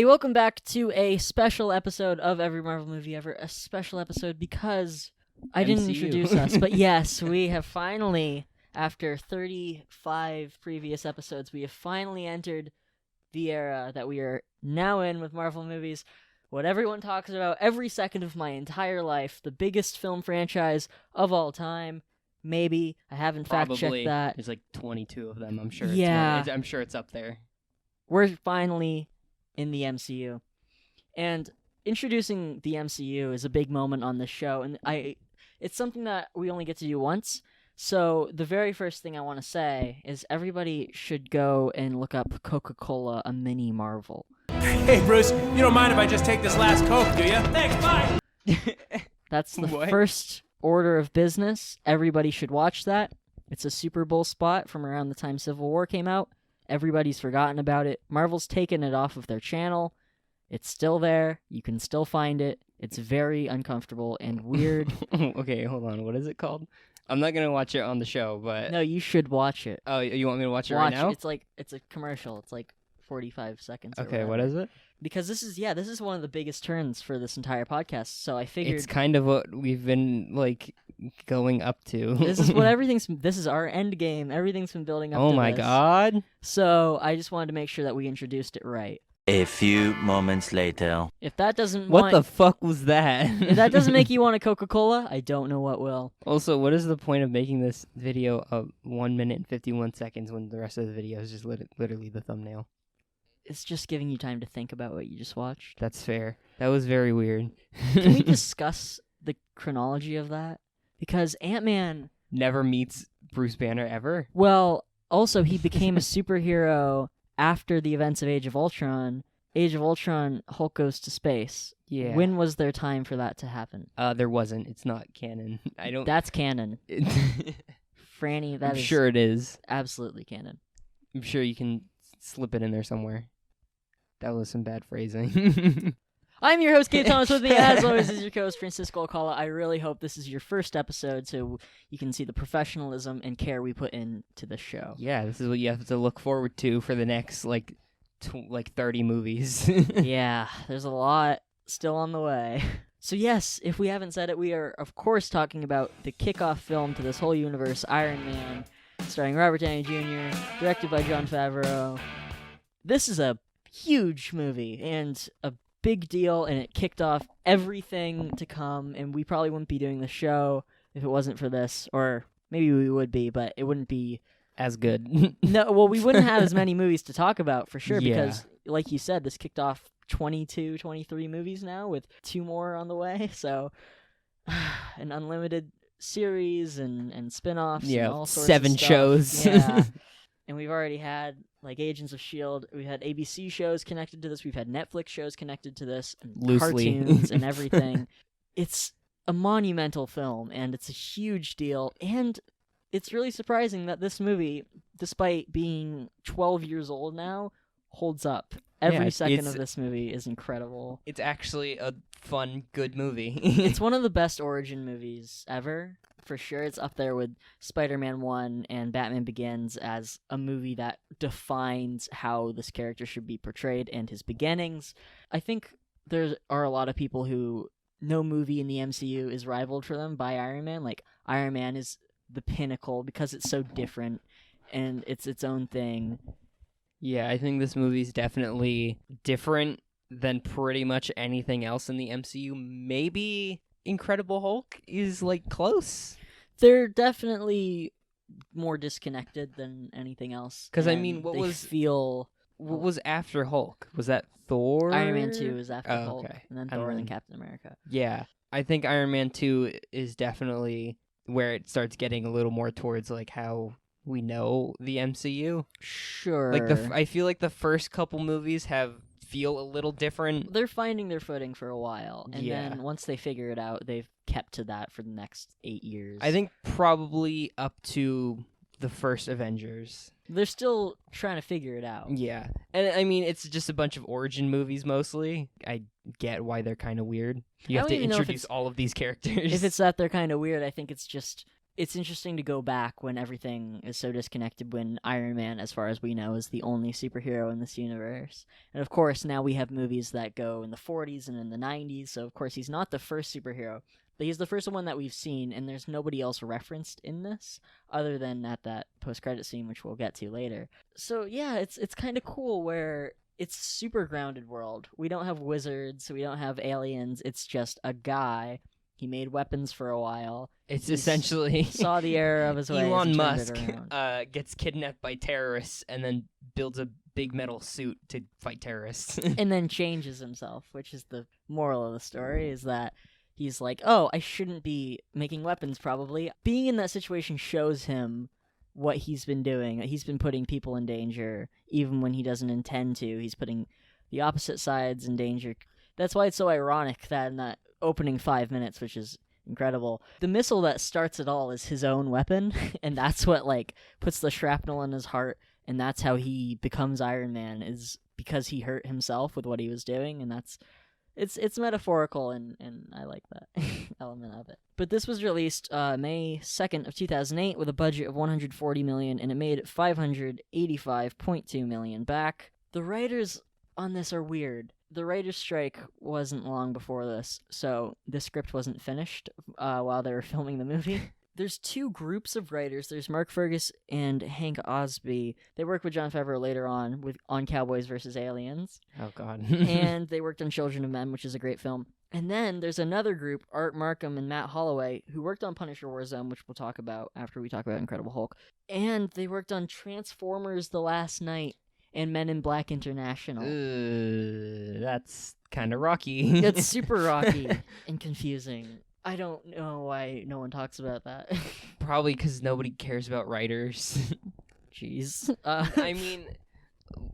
welcome back to a special episode of Every Marvel Movie Ever. A special episode because I didn't introduce us, but yes, we have finally, after 35 previous episodes, we have finally entered the era that we are now in with Marvel movies. What everyone talks about every second of my entire life, the biggest film franchise of all time. Maybe. I haven't fact-checked that. There's like 22 of them, I'm sure. Yeah. I'm sure it's up there. We're finally in the MCU. And introducing the MCU is a big moment on this show, and it's something that we only get to do once. So the very first thing I want to say is everybody should go and look up Coca-Cola, a mini Marvel. Hey, Bruce, you don't mind if I just take this last Coke, do you? Thanks, bye! That's the first order of business. Everybody should watch that. It's a Super Bowl spot from around the time Civil War came out. Everybody's forgotten about it. Marvel's taken it off of their channel. It's still there. You can still find it. It's very uncomfortable and weird. Okay, hold on. What is it called? I'm not going to watch it on the show, but... No, you should watch it. Oh, you want me to watch it right now? It's a commercial. It's like 45 seconds. Okay, what is it? Because this is one of the biggest turns for this entire podcast. So I figured... It's kind of what we've been, going up to. This is our end game. Everything's been building up to this. Oh my god. So I just wanted to make sure that we introduced it right. A few moments later. If that doesn't What the fuck was that? If that doesn't make you want a Coca-Cola, I don't know what will. Also, what is the point of making this video of 1 minute and 51 seconds when the rest of the video is just literally the thumbnail? It's just giving you time to think about what you just watched. That's fair. That was very weird. Can we discuss the chronology of that? Because Ant-Man... never meets Bruce Banner ever? Well, also he became a superhero after the events of Age of Ultron. Age of Ultron, Hulk goes to space. Yeah. When was there time for that to happen? There wasn't. It's not canon. That's canon. Franny, I'm sure it is. Absolutely canon. I'm sure you can slip it in there somewhere. That was some bad phrasing. I'm your host, Gabe Thomas. With me, as always, is your co-host, Francisco Alcala. I really hope this is your first episode so you can see the professionalism and care we put into the show. Yeah, this is what you have to look forward to for the next, 30 movies. Yeah, there's a lot still on the way. So yes, if we haven't said it, we are, of course, talking about the kickoff film to this whole universe, Iron Man, starring Robert Downey Jr., directed by Jon Favreau. This is a huge movie and a big deal, and it kicked off everything to come, and we probably wouldn't be doing the show if it wasn't for this, or maybe we would be, but it wouldn't be as good. No, well, we wouldn't have as many movies to talk about for sure, Yeah. because like you said, this kicked off 22, 23 movies now with 2 more on the way, so an unlimited series and spin-offs and all sorts 7 of stuff. shows. Yeah. And we've already had Agents of S.H.I.E.L.D. We've had ABC shows connected to this. We've had Netflix shows connected to this. And Loosely. Cartoons and everything. It's a monumental film, and it's a huge deal. And it's really surprising that this movie, despite being 12 years old now, holds up. Every second of this movie is incredible. It's actually a fun, good movie. It's one of the best origin movies ever. For sure, it's up there with Spider-Man 1 and Batman Begins as a movie that defines how this character should be portrayed and his beginnings. I think there are a lot of people who no movie in the MCU is rivaled for them by Iron Man. Iron Man is the pinnacle because it's so different and it's its own thing. Yeah, I think this movie's definitely different than pretty much anything else in the MCU. Maybe Incredible Hulk is close. They're definitely more disconnected than anything else. Because what was after Hulk? Was that Thor? Iron Man 2 is after Hulk, okay. and then Thor, and then Captain America. Yeah, I think Iron Man 2 is definitely where it starts getting a little more towards how we know the MCU. Sure. I feel like the first couple movies feel a little different. They're finding their footing for a while, and then once they figure it out, they've kept to that for the next 8 years. I think probably up to the first Avengers. They're still trying to figure it out. Yeah. And it's just a bunch of origin movies mostly. I get why they're kind of weird. You have to introduce all of these characters. If it's that they're kind of weird, I think it's just it's interesting to go back when everything is so disconnected, when Iron Man, as far as we know, is the only superhero in this universe. And of course, now we have movies that go in the 40s and in the 90s, so of course he's not the first superhero, but he's the first one that we've seen, and there's nobody else referenced in this, other than at that post-credit scene, which we'll get to later. So yeah, it's kind of cool where it's super grounded world. We don't have wizards, we don't have aliens, it's just a guy. He made weapons for a while. It's essentially saw the error of his ways. Elon and turned Musk it around. gets kidnapped by terrorists and then builds a big metal suit to fight terrorists. And then changes himself, which is the moral of the story, is that he's like, oh, I shouldn't be making weapons probably. Being in that situation shows him what he's been doing. He's been putting people in danger, even when he doesn't intend to. He's putting the opposite sides in danger. That's why it's so ironic that in that opening 5 minutes, which is incredible, the missile that starts it all is his own weapon, and that's what like puts the shrapnel in his heart, and that's how he becomes Iron Man, is because he hurt himself with what he was doing. And that's it's metaphorical, and I like that element of it. But this was released May 2nd of 2008 with a budget of $140 million, and it made $585.2 million back. The writers on this are weird. The writer's strike wasn't long before this, so the script wasn't finished while they were filming the movie. There's two groups of writers. There's Mark Fergus and Hank Osby. They worked with Jon Favreau later on on Cowboys vs. Aliens. Oh, God. And they worked on Children of Men, which is a great film. And then there's another group, Art Markham and Matt Holloway, who worked on Punisher Warzone, which we'll talk about after we talk about Incredible Hulk. And they worked on Transformers The Last Night and Men in Black International. That's kind of rocky. It's super rocky and confusing. I don't know why no one talks about that. Probably because nobody cares about writers. Jeez. I mean,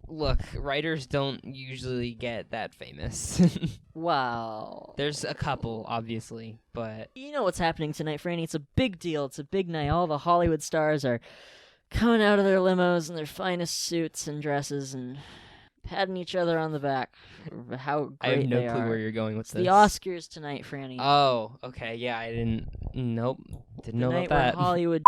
look, writers don't usually get that famous. Wow. There's a couple, obviously, but... You know what's happening tonight, Franny? It's a big deal. It's a big night. All the Hollywood stars are coming out of their limos in their finest suits and dresses and patting each other on the back for how great I have no they clue are. where you're going with It's this. the Oscars tonight, Franny. Oh, okay, yeah, I didn't... Nope, didn't know the night about that. where Hollywood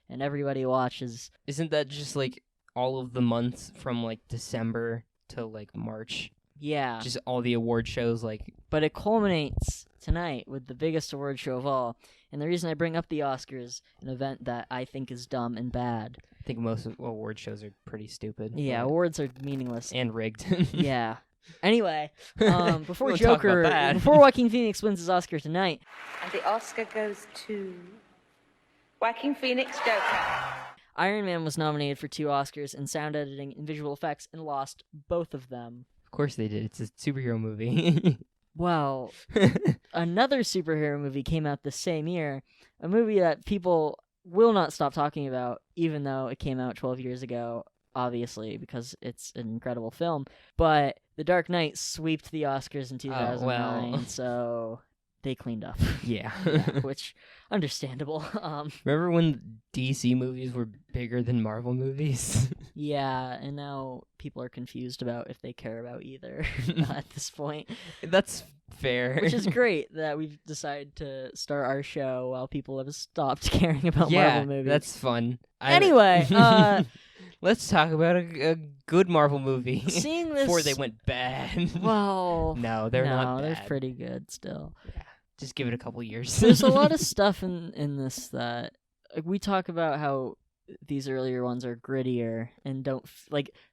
and everybody watches. Isn't that just, like, all of the months from, like, December to, like, March? Yeah. Just all the award shows, like... But it culminates tonight with the biggest award show of all. And the reason I bring up the Oscars, an event that I think is dumb and bad. I think most award shows are pretty stupid. Yeah, but- awards are meaningless. And rigged. Yeah. Anyway, before We'll talk about Joker, that. before Joaquin Phoenix wins his Oscar tonight, And the Oscar goes to Joaquin Phoenix, Joker. Iron Man was nominated for 2 Oscars in sound editing and visual effects and lost both of them. Of course they did. It's a superhero movie. Well, another superhero movie came out the same year, a movie that people will not stop talking about, even though it came out 12 years ago, obviously, because it's an incredible film. But The Dark Knight swept the Oscars in 2009, well. so they cleaned up. Yeah. Yeah, which, understandable. Remember when DC movies were bigger than Marvel movies? Yeah, and now people are confused about if they care about either at this point. That's fair. Which is great that we've decided to start our show while people have stopped caring about yeah, Marvel movies. that's fun. Anyway, let's talk about a good Marvel movie seeing this... before they went bad. Well... No, they're not they're bad. pretty good still. Yeah, just give it a couple years. There's a lot of stuff in this that... Like, we talk about how these earlier ones are grittier and don't...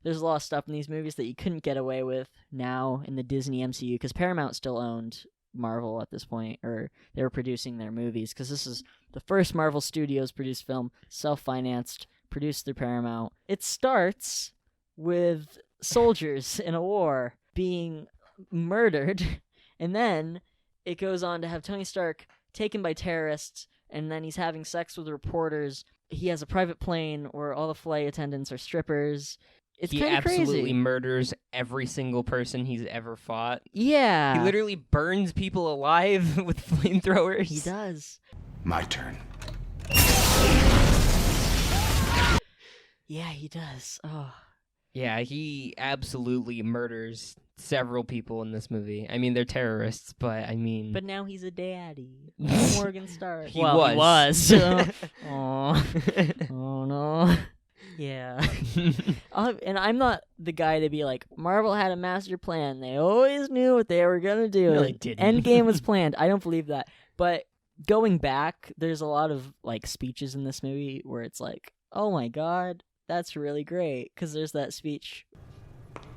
there's a lot of stuff in these movies that you couldn't get away with now in the Disney MCU, because Paramount still owned Marvel at this point, or they were producing their movies, because this is the first Marvel Studios produced film, self-financed, produced through Paramount. It starts with soldiers in a war being murdered, and then it goes on to have Tony Stark taken by terrorists, and then he's having sex with reporters. He has a private plane where all the flight attendants are strippers. It's he kind of crazy. absolutely murders every single person he's ever fought. Yeah. He literally burns people alive with flamethrowers. He does. My turn. Yeah, he does. Oh. Yeah, he absolutely murders several people in this movie. I mean, they're terrorists, but I mean... But now he's a daddy. Morgan Stark. He Well, was. He was. Oh no. Yeah. And I'm not the guy to be like, Marvel had a master plan. They always knew what they were going to do. No, they didn't. Endgame was planned. I don't believe that. But going back, there's a lot of like speeches in this movie where it's like, oh my God, that's really great. Because there's that speech.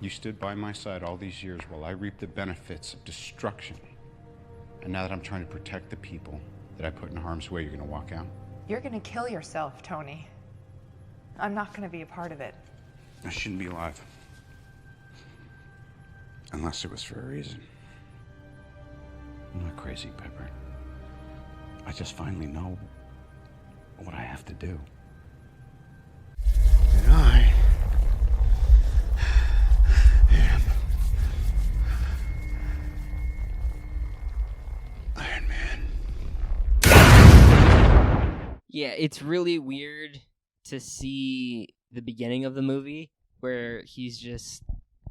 You stood by my side all these years while I reaped the benefits of destruction. And now that I'm trying to protect the people that I put in harm's way, you're going to walk out? You're gonna kill yourself, Tony. I'm not gonna be a part of it. I shouldn't be alive. Unless it was for a reason. I'm not crazy, Pepper. I just finally know what I have to do. And I am Iron Man. Yeah, it's really weird to see the beginning of the movie where he's just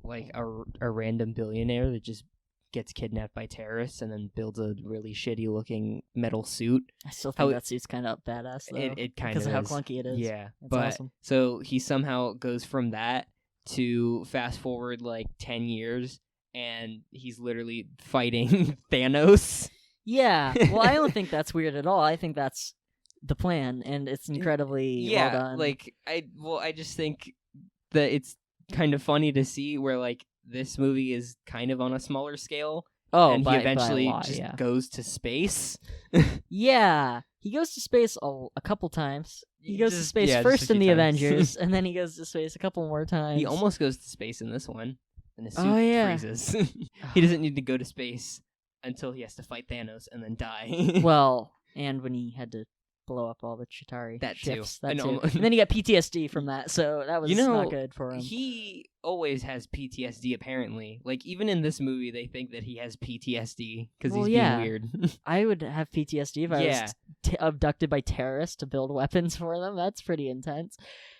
like a random billionaire that just gets kidnapped by terrorists and then builds a really shitty looking metal suit. I still think that suit's kind of badass, though. It kind of because of how clunky it is. Yeah, it's but awesome. so he somehow goes from that to fast forward like 10 years and he's literally fighting Thanos. Yeah, well, I don't think that's weird at all. I think that's the plan, and it's incredibly well done. Like I just think that it's kind of funny to see where like this movie is kind of on a smaller scale. Oh, and by he a eventually lot, just yeah. goes to space. Yeah, he goes to space a couple times. He goes to space just first a in few the times. Avengers, and then he goes to space a couple more times. He almost goes to space in this one, and his suit Oh, yeah. freezes. He doesn't need to go to space until he has to fight Thanos and then die. Well, and when he had to blow up all the Chitauri That too. ships. I That know. too. And then he got PTSD from that, so that was not good for him. He always has PTSD, apparently. Like, even in this movie, they think that he has PTSD because Well, he's yeah. being weird. I would have PTSD if I Yeah. was abducted by terrorists to build weapons for them. That's pretty intense.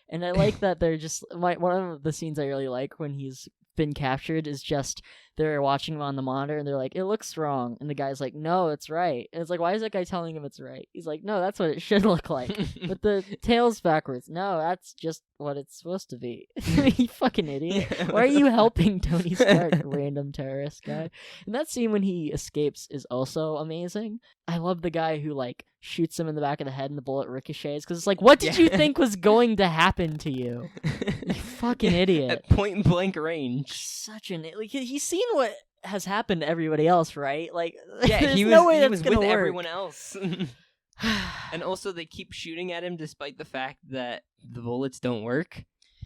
And I like that they're just... one of the scenes I really like when he's been captured is just they're watching him on the monitor and they're like, it looks wrong. And the guy's like, no, it's right. And it's like, why is that guy telling him it's right? He's like, no, that's what it should look like. But the tail's backwards. No, that's just what it's supposed to be. You fucking idiot. Yeah. Why are you helping Tony Stark, random terrorist guy? And that scene when he escapes is also amazing. I love the guy who like shoots him in the back of the head and the bullet ricochets because it's like, what did you think was going to happen to you? You fucking idiot. At point blank range. Such an like he's seen what has happened to everybody else, right? Like, Yeah, there's he was, no way he that's was gonna with work. everyone else. And also, they keep shooting at him despite the fact that the bullets don't work.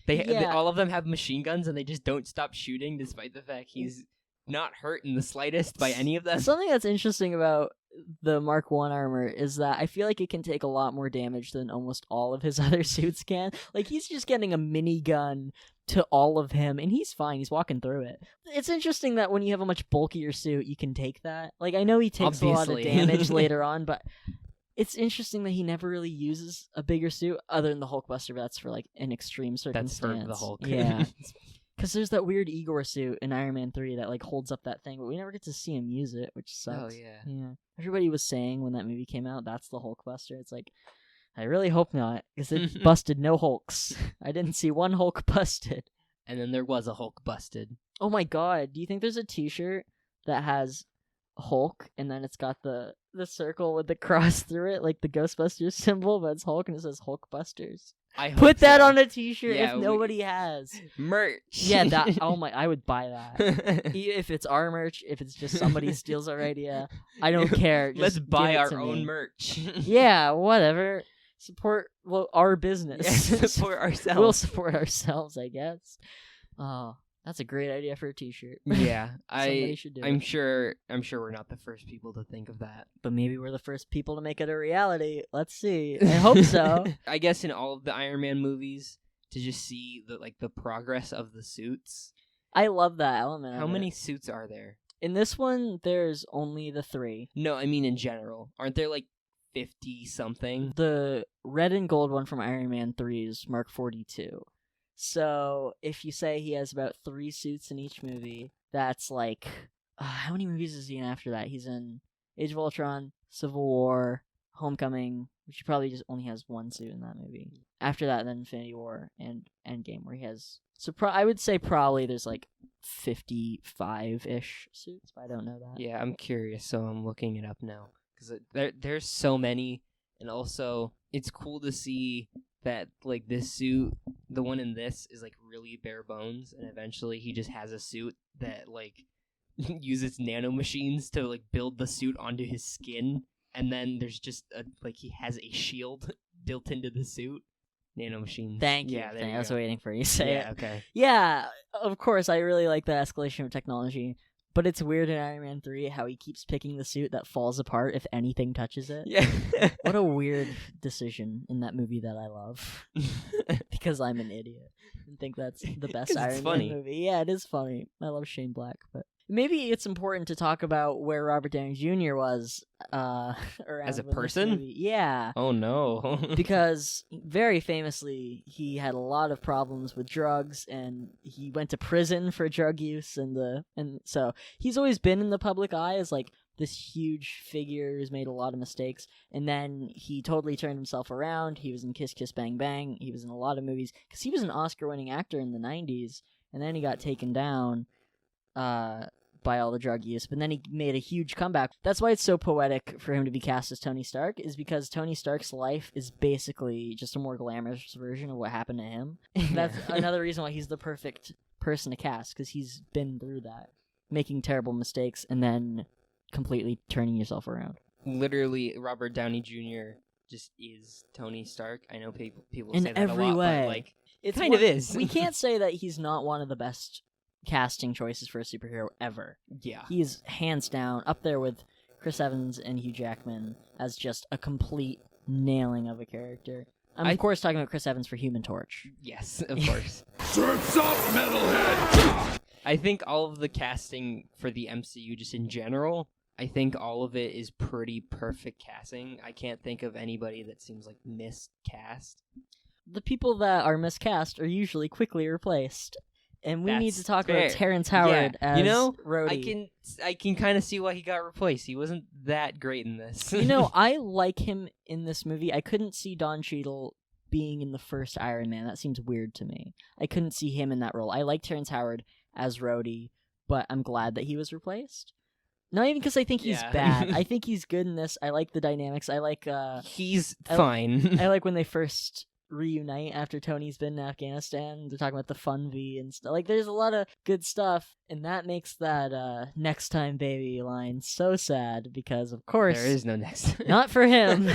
Yeah. All of them have machine guns, and they just don't stop shooting despite the fact he's not hurt in the slightest by any of them. Something that's interesting about the Mark 1 armor is that I feel like it can take a lot more damage than almost all of his other suits can. Like, he's just getting a minigun to all of him, and he's fine. He's walking through it. It's interesting that when you have a much bulkier suit, you can take that. Like, I know he takes a lot of Obviously. damage later on, but it's interesting that he never really uses a bigger suit other than the Hulkbuster, but that's for, like, an extreme That's circumstance. for the Hulk. Yeah. Because there's that weird Igor suit in Iron Man 3 that, like, holds up that thing, but we never get to see him use it, which sucks. Oh, yeah. Yeah. Everybody was saying when that movie came out, that's the Hulkbuster. It's like, I really hope not, because it busted no Hulks. I didn't see one Hulk busted. And then there was a Hulk busted. Oh my god, do you think there's a t-shirt that has Hulk, and then it's got the circle with the cross through it, like the Ghostbusters symbol, but it's Hulk, and it says Hulkbusters? I hope Put that so. on a t-shirt Yeah, if nobody has. Merch. Yeah, that. Oh my, I would buy that. If it's our merch, if it's just somebody steals our idea, I don't care. Just Let's buy give it our to own me. merch. Yeah, whatever. Support our business. Yeah, support ourselves. We'll support ourselves, I guess. Oh, that's a great idea for a t-shirt. Yeah, Somebody should do I'm it. sure we're not the first people to think of that. But maybe we're the first people to make it a reality. Let's see. I hope so. I guess in all of the Iron Man movies, to just see the progress of the suits. I love that element. How of many it. suits are there? In this one, there's only the 3. No, I mean in general. Aren't there like 50 something? The red and gold one from Iron Man 3 is Mark 42. So if you say he has about 3 suits in each movie, that's like how many movies is he in after that? He's in Age of Ultron, Civil War, Homecoming, which he probably just only has 1 suit in that movie. After that, then Infinity War and Endgame, where he has. So I would say probably there's like 55-ish suits, but I don't know that. Yeah, I'm curious, so I'm looking it up now because there's so many, and also it's cool to see that like this suit, the one in this is like really bare bones, and eventually he just has a suit that like uses nanomachines to like build the suit onto his skin, and then there's just he has a shield built into the suit. Nanomachines. Thank you. Yeah, I was waiting for you to say it. Okay. Yeah, of course, I really like the escalation of technology, but it's weird in Iron Man 3 how he keeps picking the suit that falls apart if anything touches it. Yeah. What a weird decision in that movie that I love. Because I'm an idiot and think that's the best Iron Man movie. Yeah, it is funny. I love Shane Black, but maybe it's important to talk about where Robert Downey Jr. was around as a with this person. movie. Yeah. Oh no. Because very famously, he had a lot of problems with drugs, and he went to prison for drug use, and so he's always been in the public eye as like this huge figure who's made a lot of mistakes. And then he totally turned himself around. He was in Kiss Kiss Bang Bang. He was in a lot of movies because he was an Oscar-winning actor in the 90s, and then he got taken down by all the drug use, but then he made a huge comeback. That's why it's so poetic for him to be cast as Tony Stark, is because Tony Stark's life is basically just a more glamorous version of what happened to him. That's another reason why he's the perfect person to cast, because he's been through that, making terrible mistakes and then completely turning yourself around. Literally, Robert Downey Jr. just is Tony Stark. I know people in say that every a lot, way. but like It kind of is. We can't say that he's not one of the best casting choices for a superhero ever. Yeah. He is hands down up there with Chris Evans and Hugh Jackman as just a complete nailing of a character. I'm of course talking about Chris Evans for Human Torch. Yes, of course. Surf's up, metalhead! I think all of the casting for the MCU, just in general, I think all of it is pretty perfect casting. I can't think of anybody that seems like miscast. The people that are miscast are usually quickly replaced. And we need to talk fair. about Terrence Howard as Rhodey. I can kind of see why he got replaced. He wasn't that great in this. I like him in this movie. I couldn't see Don Cheadle being in the first Iron Man. That seems weird to me. I couldn't see him in that role. I like Terrence Howard as Rhodey, but I'm glad that he was replaced. Not even because I think he's bad. I think he's good in this. I like the dynamics. I like he's fine. I like when they first reunite after Tony's been in Afghanistan. They're talking about the Fun V and stuff. Like, there's a lot of good stuff, and that makes that next time baby line so sad because, of course, there is no next. Not for him.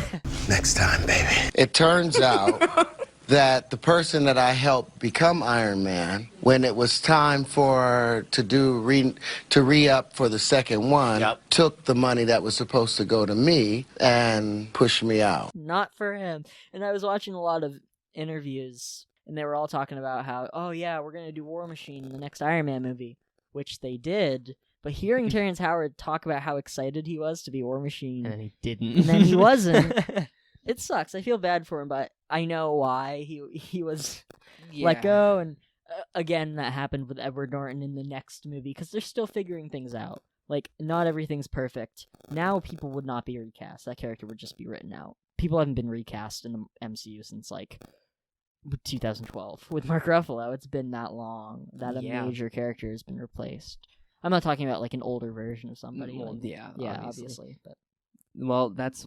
Next time, baby. It turns out that the person that I helped become Iron Man, when it was time to re-up for the second one, took the money that was supposed to go to me and pushed me out. Not for him. And I was watching a lot of interviews, and they were all talking about how, oh yeah, we're going to do War Machine in the next Iron Man movie, which they did. But hearing Terrence Howard talk about how excited he was to be War Machine, And then he didn't. and then he wasn't. It sucks. I feel bad for him, but I know why he was let go. And again, that happened with Edward Norton in the next movie, because they're still figuring things out. Like, not everything's perfect. Now people would not be recast. That character would just be written out. People haven't been recast in the MCU since, like, 2012. With Mark Ruffalo, it's been that long that a major character has been replaced. I'm not talking about, like, an older version of somebody. Well, like, yeah, obviously. But well, that's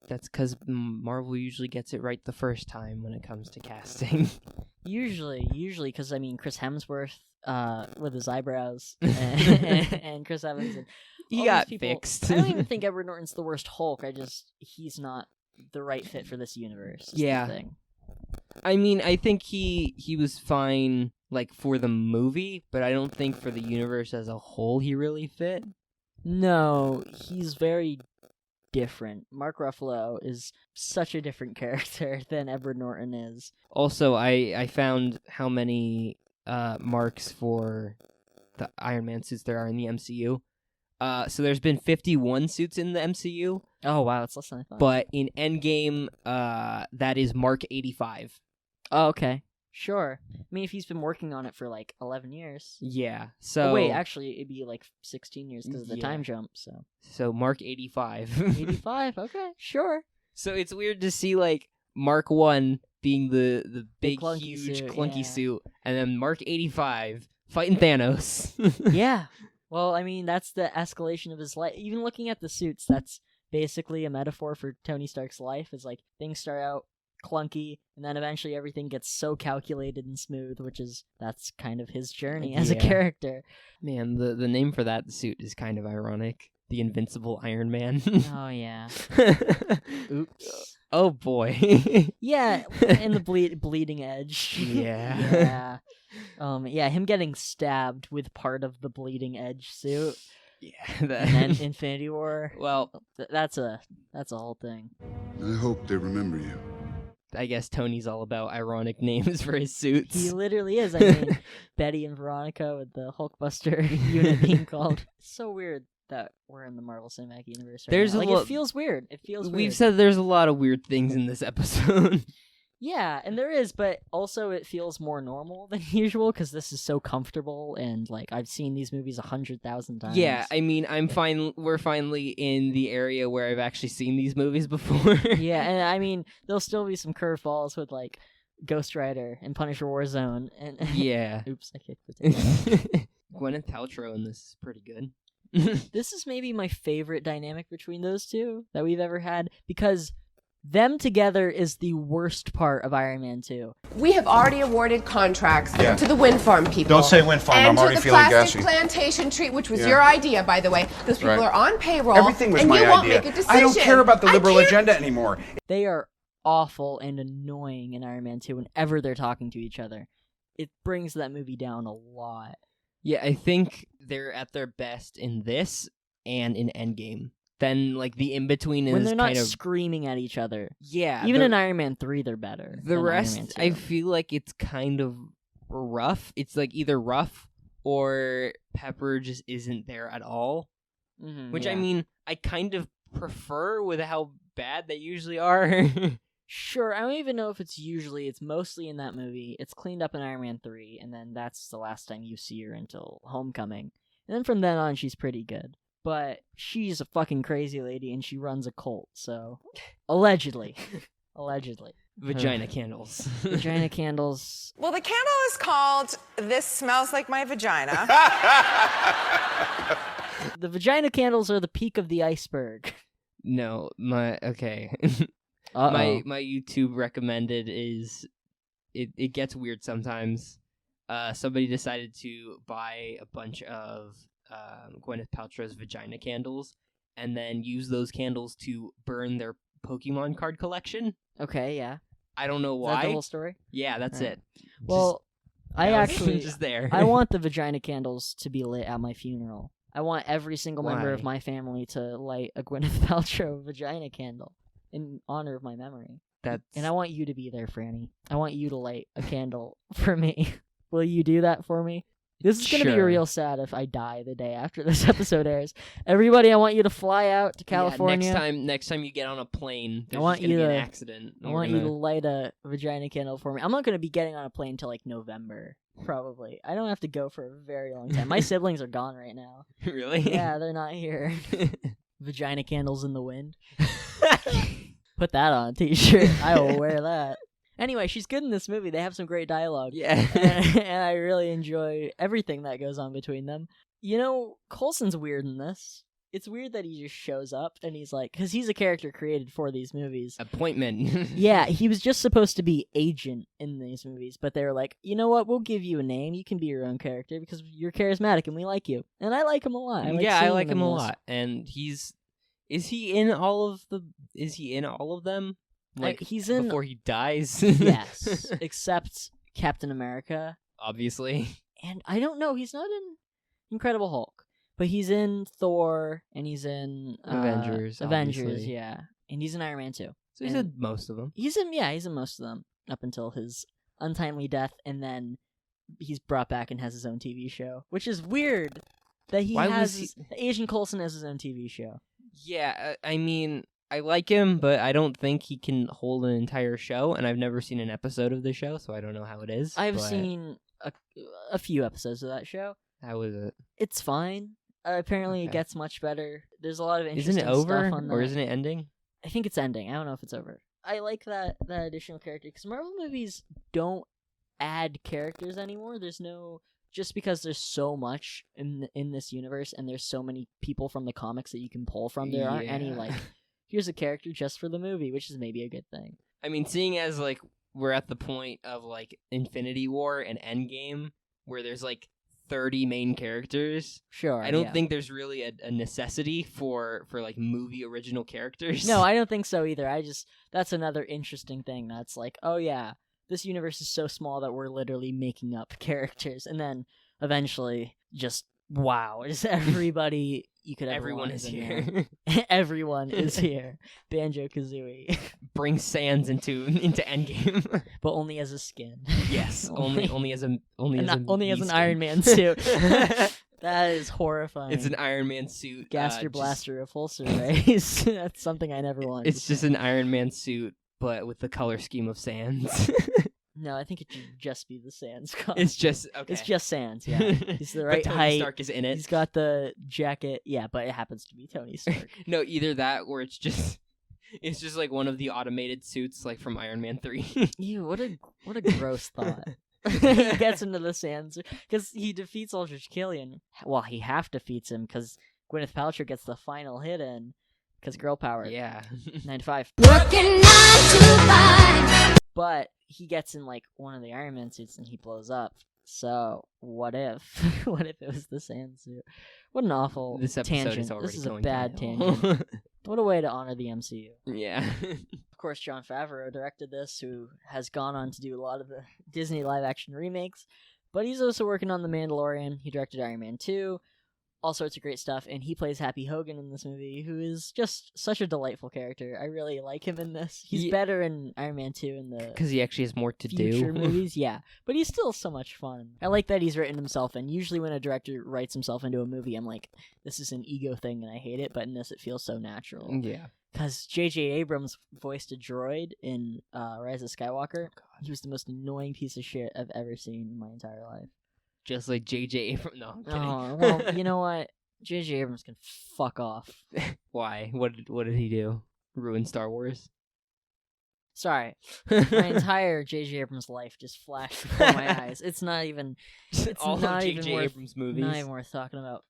because Marvel usually gets it right the first time when it comes to casting. Usually, because, I mean, Chris Hemsworth with his eyebrows and Chris Evans. And he got fixed. I don't even think Edward Norton's the worst Hulk. He's not the right fit for this universe. Yeah. The thing. I mean, I think he was fine, like, for the movie, but I don't think for the universe as a whole he really fit. No, he's very different. Mark Ruffalo is such a different character than Edward Norton is. Also, I found how many marks for the Iron Man suits there are in the MCU. So there's been 51 suits in the MCU. Oh wow, it's less than I thought. But in Endgame, that is mark 85. Oh, okay. Sure. I mean, if he's been working on it for like 11 years. Yeah. So wait, actually, it'd be like 16 years because of the Yeah. time jump. So Mark 85. 85. Okay, sure. So it's weird to see like Mark 1 being the big, clunky huge, suit, clunky yeah. suit, and then Mark 85 fighting Thanos. Yeah. Well, I mean, that's the escalation of his life. Even looking at the suits, that's basically a metaphor for Tony Stark's life. Is like things start out clunky, and then eventually everything gets so calculated and smooth, that's kind of his journey as a Yeah. character. Man, the name for that suit is kind of ironic. The Invincible Iron Man. Oh yeah. Oops. Oh boy. Yeah, and the bleeding edge. Yeah. Yeah, him getting stabbed with part of the bleeding edge suit, Yeah. and then Infinity War. Well, That's a whole thing. I hope they remember you. I guess Tony's all about ironic names for his suits. He literally is. I mean, Betty and Veronica with the Hulkbuster unit being called. It's so weird that we're in the Marvel Cinematic Universe right There's now. a Like, lot- it feels weird. We've weird. said there's a lot of weird things in this episode. Yeah, and there is, but also it feels more normal than usual because this is so comfortable, and like I've seen these movies 100,000 times. Yeah, I mean, we're finally in the area where I've actually seen these movies before. Yeah, and I mean, there'll still be some curveballs with like Ghost Rider and Punisher Warzone, and Yeah. oops, I kicked the table. Gwyneth Paltrow in this is pretty good. This is maybe my favorite dynamic between those two that we've ever had because them together is the worst part of Iron Man 2. We have already awarded contracts to the wind farm people. Don't say wind farm, and I'm already to the feeling plastic gassy. plantation tree, which was Yeah. your idea, by the way. Those people Right. are on payroll. Everything was and my you won't idea. make a decision. I don't care about the I liberal can't- agenda anymore. They are awful and annoying in Iron Man 2 whenever they're talking to each other. It brings that movie down a lot. Yeah, I think they're at their best in this and in Endgame. Then, like, the in-between is When they're not kind of... screaming at each other. Yeah. Even the- in Iron Man 3, they're better. The than rest, Iron Man 2. I feel like it's kind of rough. It's, like, either rough or Pepper just isn't there at all. Mhm, Which, yeah. I mean, I kind of prefer with how bad they usually are. Sure, I don't even know if it's mostly in that movie. It's cleaned up in Iron Man 3, and then that's the last time you see her until Homecoming. And then from then on, she's pretty good. But she's a fucking crazy lady, and she runs a cult, so... Allegedly. Allegedly. Vagina candles. Vagina candles... Well, the candle is called This Smells Like My Vagina. The vagina candles are the peak of the iceberg. No, okay. Uh-oh. My YouTube recommended is it gets weird sometimes. Somebody decided to buy a bunch of Gwyneth Paltrow's vagina candles and then use those candles to burn their Pokemon card collection. Okay, yeah. I don't know Is why. that the whole story? Yeah, that's Alright. it. Well, I that was actually... just there. I want the vagina candles to be lit at my funeral. I want every single member of Why? my family to light a Gwyneth Paltrow vagina candle in honor of my memory. That's And I want you to be there, Franny. I want you to light a candle for me. Will you do that for me? This is going to be Sure. real sad if I die the day after this episode airs. Everybody, I want you to fly out to California. Yeah, next time you get on a plane, there's want just gonna you be an to- accident. I want you to light a vagina candle for me. I'm not going to be getting on a plane till like November, probably. I don't have to go for a very long time. My siblings are gone right now. Really? Yeah, they're not here. Vagina candles in the wind. Put that on a t-shirt. I will wear that. Anyway, she's good in this movie. They have some great dialogue. Yeah. and I really enjoy everything that goes on between them. You know, Coulson's weird in this. It's weird that he just shows up and he's like, because he's a character created for these movies. Appointment. Yeah, he was just supposed to be Agent in these movies, but they were like, you know what, we'll give you a name. You can be your own character because you're charismatic and we like you. And I like him a lot. I like him a in this. lot. And is he in all of them? Like, he's in... before he dies? Yes, except Captain America. Obviously. And I don't know, he's not in Incredible Hulk, but he's in Thor, and he's in Avengers, obviously. yeah. And he's in Iron Man 2. So he's in most of them. He's in most of them, up until his untimely death, and then he's brought back and has his own TV show, which is weird that Agent Coulson has his own TV show. Yeah, I mean, I like him, but I don't think he can hold an entire show, and I've never seen an episode of the show, so I don't know how it is. I've seen a few episodes of that show. How is it? It's fine. Apparently, it gets much better. There's a lot of interesting Isn't it over, stuff on that. or isn't it ending? I think it's ending. I don't know if it's over. I like that additional character, because Marvel movies don't add characters anymore. There's no... Just because there's so much in this universe, and there's so many people from the comics that you can pull from, there aren't any, like, here's a character just for the movie, which is maybe a good thing. I mean, seeing as, like, we're at the point of, like, Infinity War and Endgame, where there's, like, 30 main characters. Sure, I don't think there's really a necessity for like, movie original characters. No, I don't think so either. That's another interesting thing. That's like, oh yeah, this universe is so small that we're literally making up characters, and then eventually, just wow, just everybody you could ever Everyone want is in here. there. Everyone is here. Banjo-Kazooie. Bring Sans into Endgame, but only as a skin. Yes, only as an Iron Man suit. That is horrifying. It's an Iron Man suit. Gaster Blaster repulsor rays. That's something I never wanted. It's just an Iron Man suit, but with the color scheme of Sans. No, I think it should just be the Sans color. It's just okay. It's just Sans. Yeah, he's the right but Tony height. Stark is in it. He's got the jacket. Yeah, but it happens to be Tony Stark. No, either that or it's just like one of the automated suits, like from Iron Man 3. Ew, what a gross thought. He gets into the Sans because he defeats Aldrich Killian. Well, he half defeats him because Gwyneth Paltrow gets the final hit in because girl power. Yeah, 9 to 5. Working 9 to 5. But he gets in like one of the Iron Man suits and he blows up. So what if? What if it was the Sans suit? What an awful tangent. This is a bad tangent. What a way to honor the MCU. Yeah. Of course, Jon Favreau directed this, who has gone on to do a lot of the Disney live-action remakes. But he's also working on The Mandalorian. He directed Iron Man 2. All sorts of great stuff. And he plays Happy Hogan in this movie, who is just such a delightful character. I really like him in this. He's better in Iron Man 2 in the... Because he actually has more to future do. movies, yeah. But he's still so much fun. I like that he's written himself in. Usually when a director writes himself into a movie, I'm like, this is an ego thing and I hate it. But in this, it feels so natural. Yeah. Because J.J. Abrams voiced a droid in Rise of Skywalker. He was the most annoying piece of shit I've ever seen in my entire life. Just like J.J. Abrams. No, I'm kidding. Oh, well, you know what? J.J. Abrams can fuck off. Why? What did he do? Ruin Star Wars? Sorry. My entire J.J. Abrams life just flashed before my eyes. It's not even... It's all not of even J.J. worth, Abrams movies? Not even worth talking about.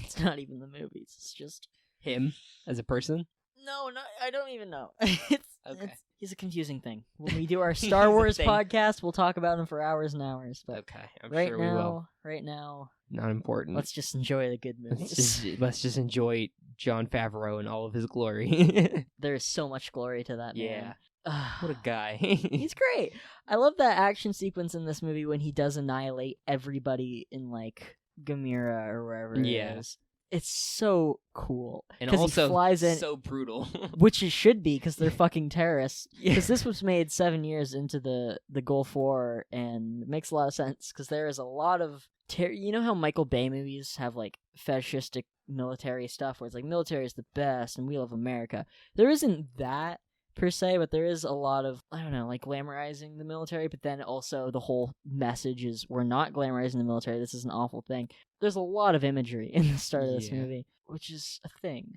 It's not even the movies. It's just... Him as a person? No, I don't even know. Okay. He's a confusing thing. When we do our Star Wars podcast, we'll talk about him for hours and hours. But okay, I'm sure we will. Right now, not important. Let's just enjoy the good movies. Let's just enjoy Jon Favreau in all of his glory. There is so much glory to that man. Yeah. What a guy. He's great. I love that action sequence in this movie when he does annihilate everybody in, like, Gamera or wherever it is. It's so cool. And also he flies in, so brutal. Which it should be, because they're fucking terrorists. Because this was made 7 years into the Gulf War, and it makes a lot of sense, because there is a lot of... you know how Michael Bay movies have, like, fascistic military stuff, where it's like, military is the best, and we love America. There isn't that, per se, but there is a lot of, I don't know, like glamorizing the military, but then also the whole message is, we're not glamorizing the military, this is an awful thing. There's a lot of imagery in the start of this movie, which is a thing.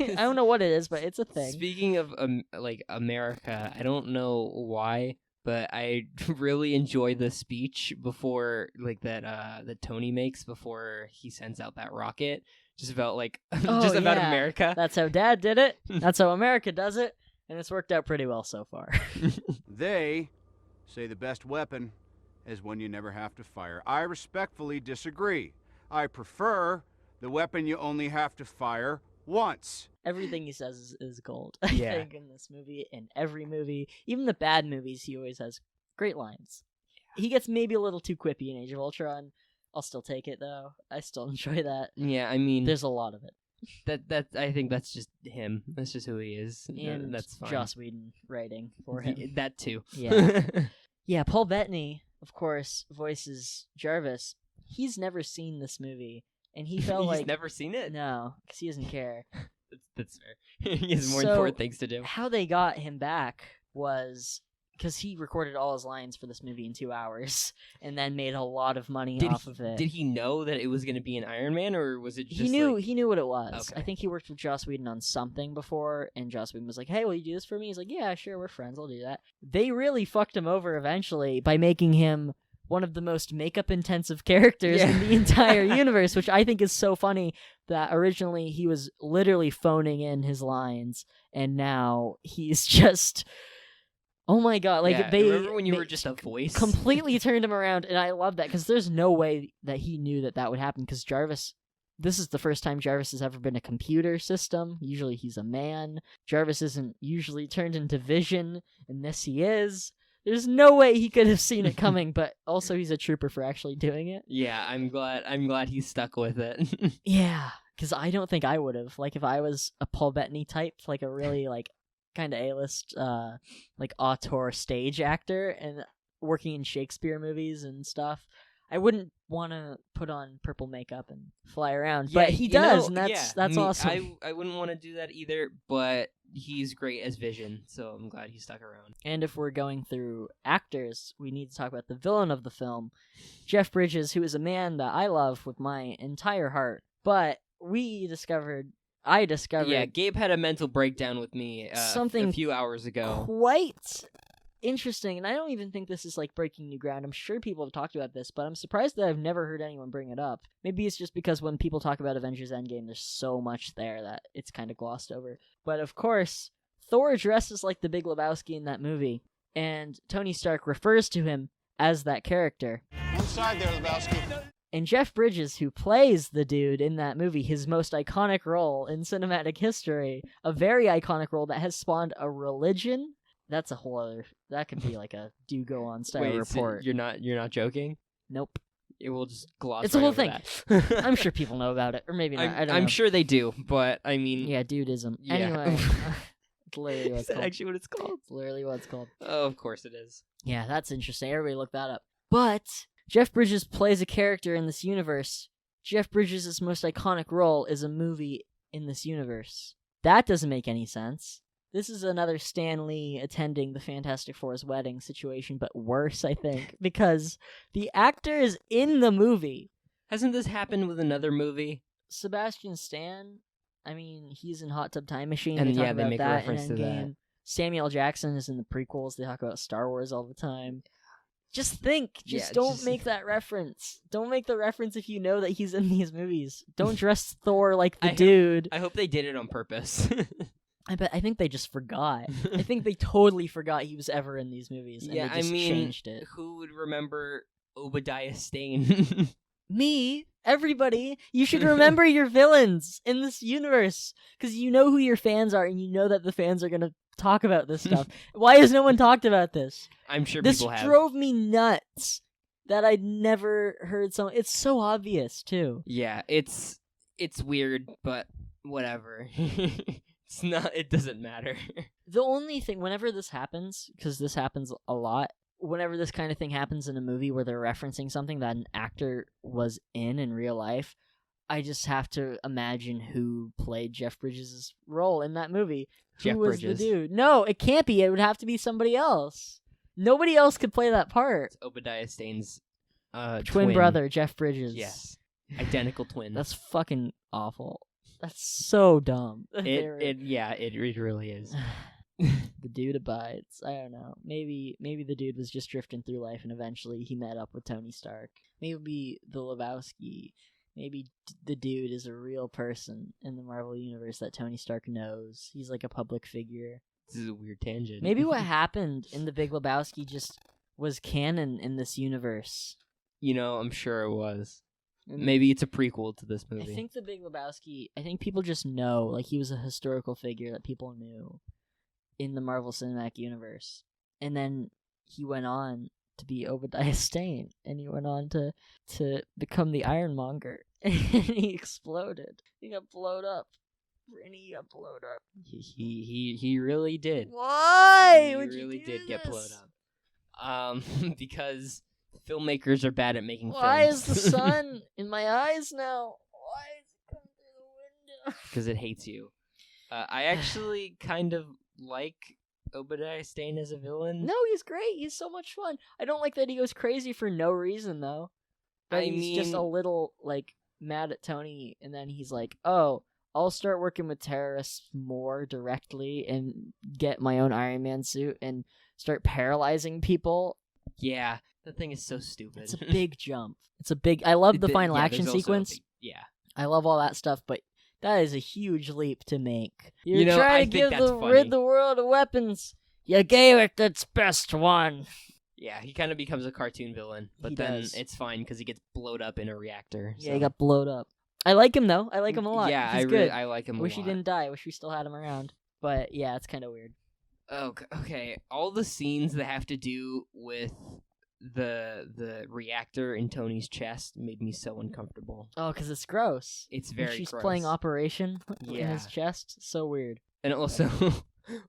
I don't know what it is, but it's a thing. Speaking of, like, America, I don't know why, but I really enjoy the speech before, like, that Tony makes before he sends out that rocket. Just about, like, just about America. That's how Dad did it. That's how America does it. And it's worked out pretty well so far. They say the best weapon is one you never have to fire. I respectfully disagree. I prefer the weapon you only have to fire once. Everything he says is gold, I think, in this movie. In every movie. Even the bad movies, he always has great lines. He gets maybe a little too quippy in Age of Ultron. I'll still take it, though. I still enjoy that. Yeah, I mean... There's a lot of it. That I think that's just him. That's just who he is. And that's fine. Joss Whedon writing for him. That too. Yeah. Yeah, Paul Bettany, of course, voices Jarvis. He's never seen this movie, and he felt like... He's never seen it? No, because he doesn't care. That's fair. He has more So, important things to do. How they got him back was because he recorded all his lines for this movie in 2 hours and then made a lot of money off of it. Did he know that it was going to be an Iron Man, or was it just he knew what it was. Okay. I think he worked with Joss Whedon on something before, and Joss Whedon was like, "Hey, will you do this for me?" He's like, "Yeah, sure, we're friends. I'll do that." They really fucked him over eventually by making him one of the most makeup-intensive characters in the entire universe, which I think is so funny that originally he was literally phoning in his lines, and now he's just... Oh my god, remember when you were just a voice? Completely turned him around, and I love that, because there's no way that he knew that would happen, because Jarvis... This is the first time Jarvis has ever been a computer system. Usually he's a man. Jarvis isn't usually turned into Vision, and this he is. There's no way he could have seen it coming, but also he's a trooper for actually doing it. Yeah, I'm glad he's stuck with it. Yeah, because I don't think I would have. Like, if I was a Paul Bettany type, like a really, kind of A-list, auteur stage actor and working in Shakespeare movies and stuff, I wouldn't want to put on purple makeup and fly around. But he does, and that's awesome. I wouldn't want to do that either, but he's great as Vision, so I'm glad he stuck around. And if we're going through actors, we need to talk about the villain of the film, Jeff Bridges, who is a man that I love with my entire heart. But I discovered... Yeah, Gabe had a mental breakdown with me something a few hours ago. Quite interesting, and I don't even think this is breaking new ground. I'm sure people have talked about this, but I'm surprised that I've never heard anyone bring it up. Maybe it's just because when people talk about Avengers Endgame, there's so much there that it's kind of glossed over. But of course, Thor dresses like the Big Lebowski in that movie, and Tony Stark refers to him as that character. Inside there, Lebowski. And Jeff Bridges, who plays the dude in that movie, his most iconic role in cinematic history, a very iconic role that has spawned a religion. That's a whole other... That could be like a do go on style report. So you're not joking? Nope. It will just gloss. It's a whole thing. That. I'm sure people know about it, or maybe not. I don't know. I'm sure they do, but I mean, yeah, dudism. Yeah. Anyway, it's literally what it's called. Actually, what it's called? It's literally what it's called. Oh, of course it is. Yeah, that's interesting. Everybody look that up. But Jeff Bridges plays a character in this universe. Jeff Bridges' most iconic role is a movie in this universe. That doesn't make any sense. This is another Stan Lee attending the Fantastic Four's wedding situation, but worse, I think, because the actor is in the movie. Hasn't this happened with another movie? Sebastian Stan, I mean, he's in Hot Tub Time Machine. And they talk yeah, they about make a that reference in to Endgame. that. Samuel Jackson is in the prequels. They talk about Star Wars all the time. Just think. Don't make that reference. Don't make the reference if you know that he's in these movies. Don't dress Thor like the dude. I hope they did it on purpose. I think they just forgot. I think they totally forgot he was ever in these movies. And Yeah, they just changed it. Who would remember Obadiah Stane? Me? Everybody? You should remember your villains in this universe. Because you know who your fans are, and you know that the fans are going to talk about this stuff. Why has no one talked about this? I'm sure this people have. This drove me nuts that I'd never heard someone... It's so obvious, too. Yeah, it's weird, but whatever. It doesn't matter. The only thing, whenever this happens, because this happens a lot, whenever this kind of thing happens in a movie where they're referencing something that an actor was in real life, I just have to imagine who played Jeff Bridges' role in that movie. Who was the dude? No, it can't be. It would have to be somebody else. Nobody else could play that part. It's Obadiah Stane's twin brother, Jeff Bridges. Yes. Identical twin. That's fucking awful. That's so dumb. It really is. The dude abides. I don't know. Maybe the dude was just drifting through life and eventually he met up with Tony Stark. Maybe the Lebowski. Maybe the dude is a real person in the Marvel Universe that Tony Stark knows. He's like a public figure. This is a weird tangent. Maybe what happened in The Big Lebowski just was canon in this universe. I'm sure it was. Maybe it's a prequel to this movie. I think The Big Lebowski, people just know, like, he was a historical figure that people knew in the Marvel Cinematic Universe. And then he went on to be Obadiah Stane, and he went on to become the Ironmonger, and he exploded. He got blown up. He got blown up. He really did. Why would you really do did this? get blown up. Because filmmakers are bad at making films. Why is the sun in my eyes now? Why is it coming through the window? Because it hates you. I actually kind of like Obadiah Stane as a villain. No, he's great. He's so much fun. I don't like that he goes crazy for no reason, though. But he's just a little, like, mad at Tony, and then he's like, oh, I'll start working with terrorists more directly and get my own Iron Man suit and start paralyzing people. Yeah, that thing is so stupid. It's a big jump. I love the final action sequence. I love all that stuff, but that is a huge leap to make. You're trying to rid the world of weapons. You gave it its best one. Yeah, he kind of becomes a cartoon villain, but then it's fine because he gets blowed up in a reactor. Yeah, he got blowed up. I like him, though. I like him a lot. Yeah, he's good. I like him a lot. Wish he didn't die. Wish we still had him around. But, yeah, it's kind of weird. Okay. All the scenes that have to do with the reactor in Tony's chest made me so uncomfortable. Oh, because it's gross. It's very gross. She's playing Operation in his chest. So weird. And also,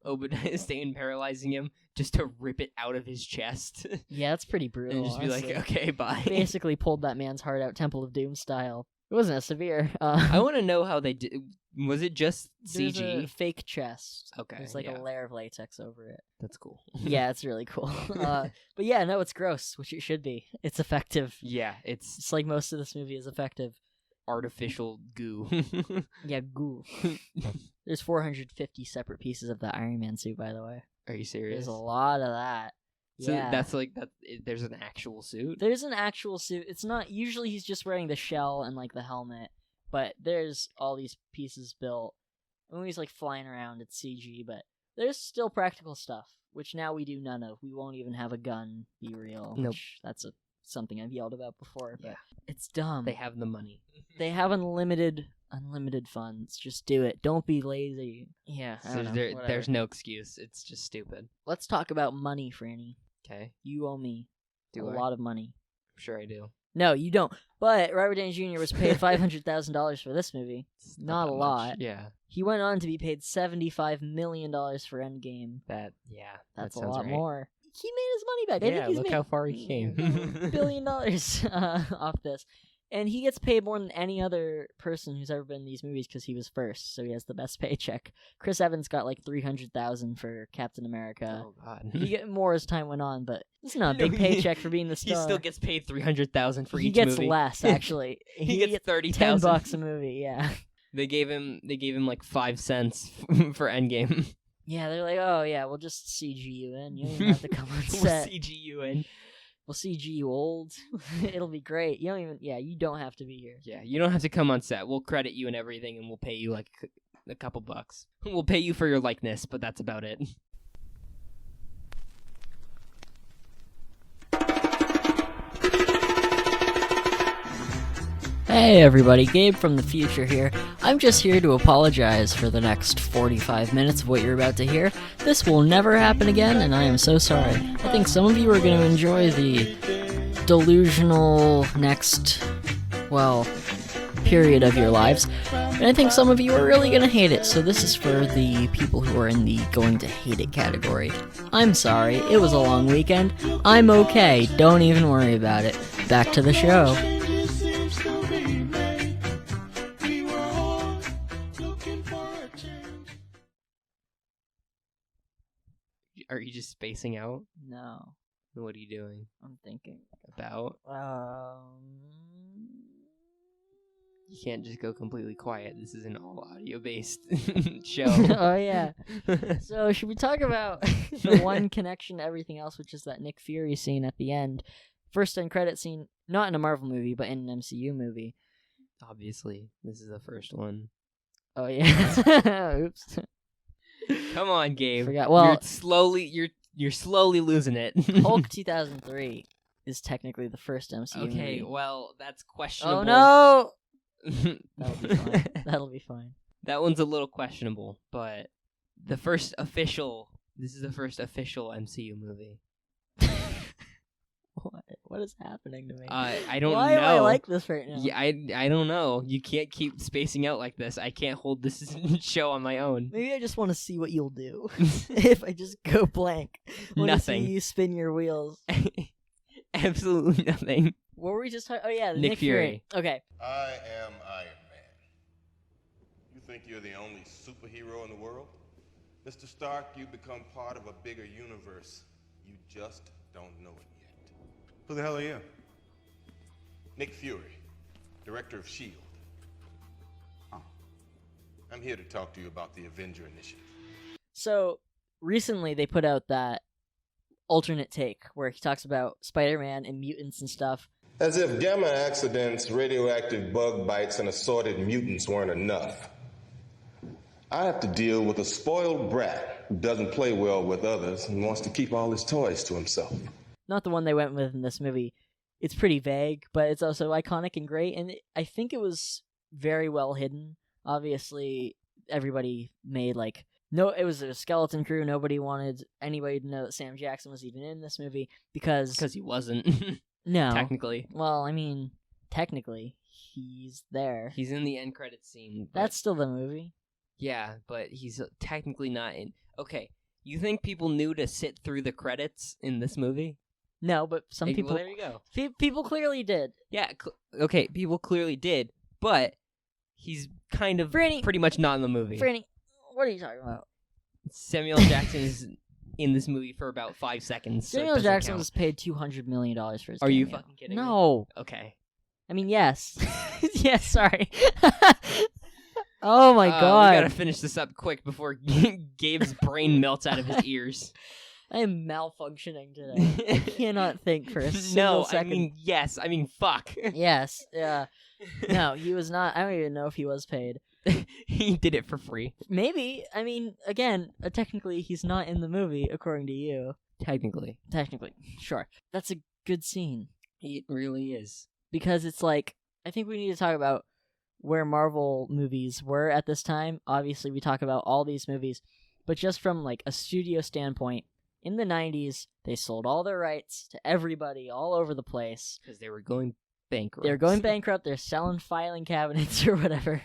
Obadiah Stane paralyzing him just to rip it out of his chest. Yeah, that's pretty brutal. And just be like, okay, bye. Basically pulled that man's heart out Temple of Doom style. It wasn't as severe. I want to know how they did. Was it just CG? There's a fake chest. Okay. There's like a layer of latex over it. That's cool. Yeah, it's really cool. But yeah, no, it's gross, which it should be. It's effective. Yeah, it's like most of this movie is effective. Artificial goo. Yeah, goo. There's 450 separate pieces of the Iron Man suit, by the way. Are you serious? There's a lot of that. So yeah. that's like that. There's an actual suit. There's an actual suit. It's not usually he's just wearing the shell and like the helmet, but there's all these pieces built. When he's like flying around, it's CG, but there's still practical stuff, which now we do none of. We won't even have a gun be real. Nope. Which that's something I've yelled about before, but it's dumb. They have the money. They have unlimited funds. Just do it. Don't be lazy. Yeah. I don't know. There's no excuse. It's just stupid. Let's talk about money, Franny. Okay. You owe me a I? lot of money. I'm sure I do. No, you don't. But Robert Downey Jr. was paid $500,000 for this movie. It's not a lot. Much. Yeah. He went on to be paid $75 million for Endgame. That's a lot more. He made his money back. I think he's look made how far he came. $1 billion off this. And he gets paid more than any other person who's ever been in these movies because he was first, so he has the best paycheck. Chris Evans got like $300,000 for Captain America. Oh God! He get more as time went on, but it's not a big paycheck for being the star. He still gets paid $300,000 for each movie. He gets less, actually. he gets $30,000. $10 a movie. Yeah. They gave him like 5 cents for Endgame. Yeah, they're like, oh yeah, we'll just CG you in. You don't even have to come on set. We'll CG you in. We'll CG you old. It'll be great. You don't have to be here. Yeah, you don't have to come on set. We'll credit you and everything, and we'll pay you like a couple bucks. We'll pay you for your likeness, but that's about it. Hey everybody, Gabe from the future here. I'm just here to apologize for the next 45 minutes of what you're about to hear. This will never happen again, and I am so sorry. I think some of you are going to enjoy the delusional next, period of your lives, and I think some of you are really going to hate it, so this is for the people who are in the going to hate it category. I'm sorry, it was a long weekend. I'm okay, don't even worry about it. Back to the show. Are you just spacing out? No. What are you doing? I'm thinking. About? You can't just go completely quiet. This is an all audio-based show. Oh, yeah. So, should we talk about the one connection to everything else, which is that Nick Fury scene at the end? First end credit scene, not in a Marvel movie, but in an MCU movie. Obviously, this is the first one. Oh, yeah. Oops. Come on, Gabe. Forgot. Well, you're slowly losing it. Hulk 2003 is technically the first MCU movie. Okay, well, that's questionable. Oh no! That'll be fine. That one's a little questionable, but this is the first official MCU movie. What is happening to me? I don't know. Why am I like this right now? Yeah, I don't know. You can't keep spacing out like this. I can't hold this show on my own. Maybe I just want to see what you'll do if I just go blank. Nothing. See you spin your wheels. Absolutely nothing. What were we just talking? Oh yeah, Nick Fury. Okay. I am Iron Man. You think you're the only superhero in the world? Mr. Stark, you become part of a bigger universe. You just don't know it yet. Who the hell are you? Nick Fury, director of S.H.I.E.L.D. Oh. I'm here to talk to you about the Avenger Initiative. So, recently they put out that alternate take where he talks about Spider-Man and mutants and stuff. As if gamma accidents, radioactive bug bites, and assorted mutants weren't enough. I have to deal with a spoiled brat who doesn't play well with others and wants to keep all his toys to himself. Not the one they went with in this movie. It's pretty vague, but it's also iconic and great, and I think it was very well hidden. Obviously, everybody made, like, no, it was a skeleton crew. Nobody wanted anybody to know that Sam Jackson was even in this movie because he wasn't. No. Technically. Well, I mean, technically, he's there. He's in the end credits scene. That's still the movie. Yeah, but he's technically not in. Okay, you think people knew to sit through the credits in this movie? No, but some people. Well, there you go. People clearly did. Yeah, okay, people clearly did, but he's kind of pretty much not in the movie. Franny, what are you talking about? Samuel Jackson is in this movie for about 5 seconds. Samuel Jackson was paid $200 million for his Are you cameo. fucking kidding me? No. Okay. I mean, yes. Yes, sorry. Oh my god. We gotta finish this up quick before Gabe's brain melts out of his ears. I am malfunctioning today. I cannot think for a single second. I mean, yes. I mean, fuck. Yes. Yeah. No, he was not. I don't even know if he was paid. He did it for free. Maybe. I mean, again, technically, he's not in the movie, according to you. Technically. Sure. That's a good scene. It really is. Because it's like, I think we need to talk about where Marvel movies were at this time. Obviously, we talk about all these movies, but just from like a studio standpoint, in the 90s, they sold all their rights to everybody all over the place. Because they were going bankrupt. They're going bankrupt. They're selling filing cabinets or whatever.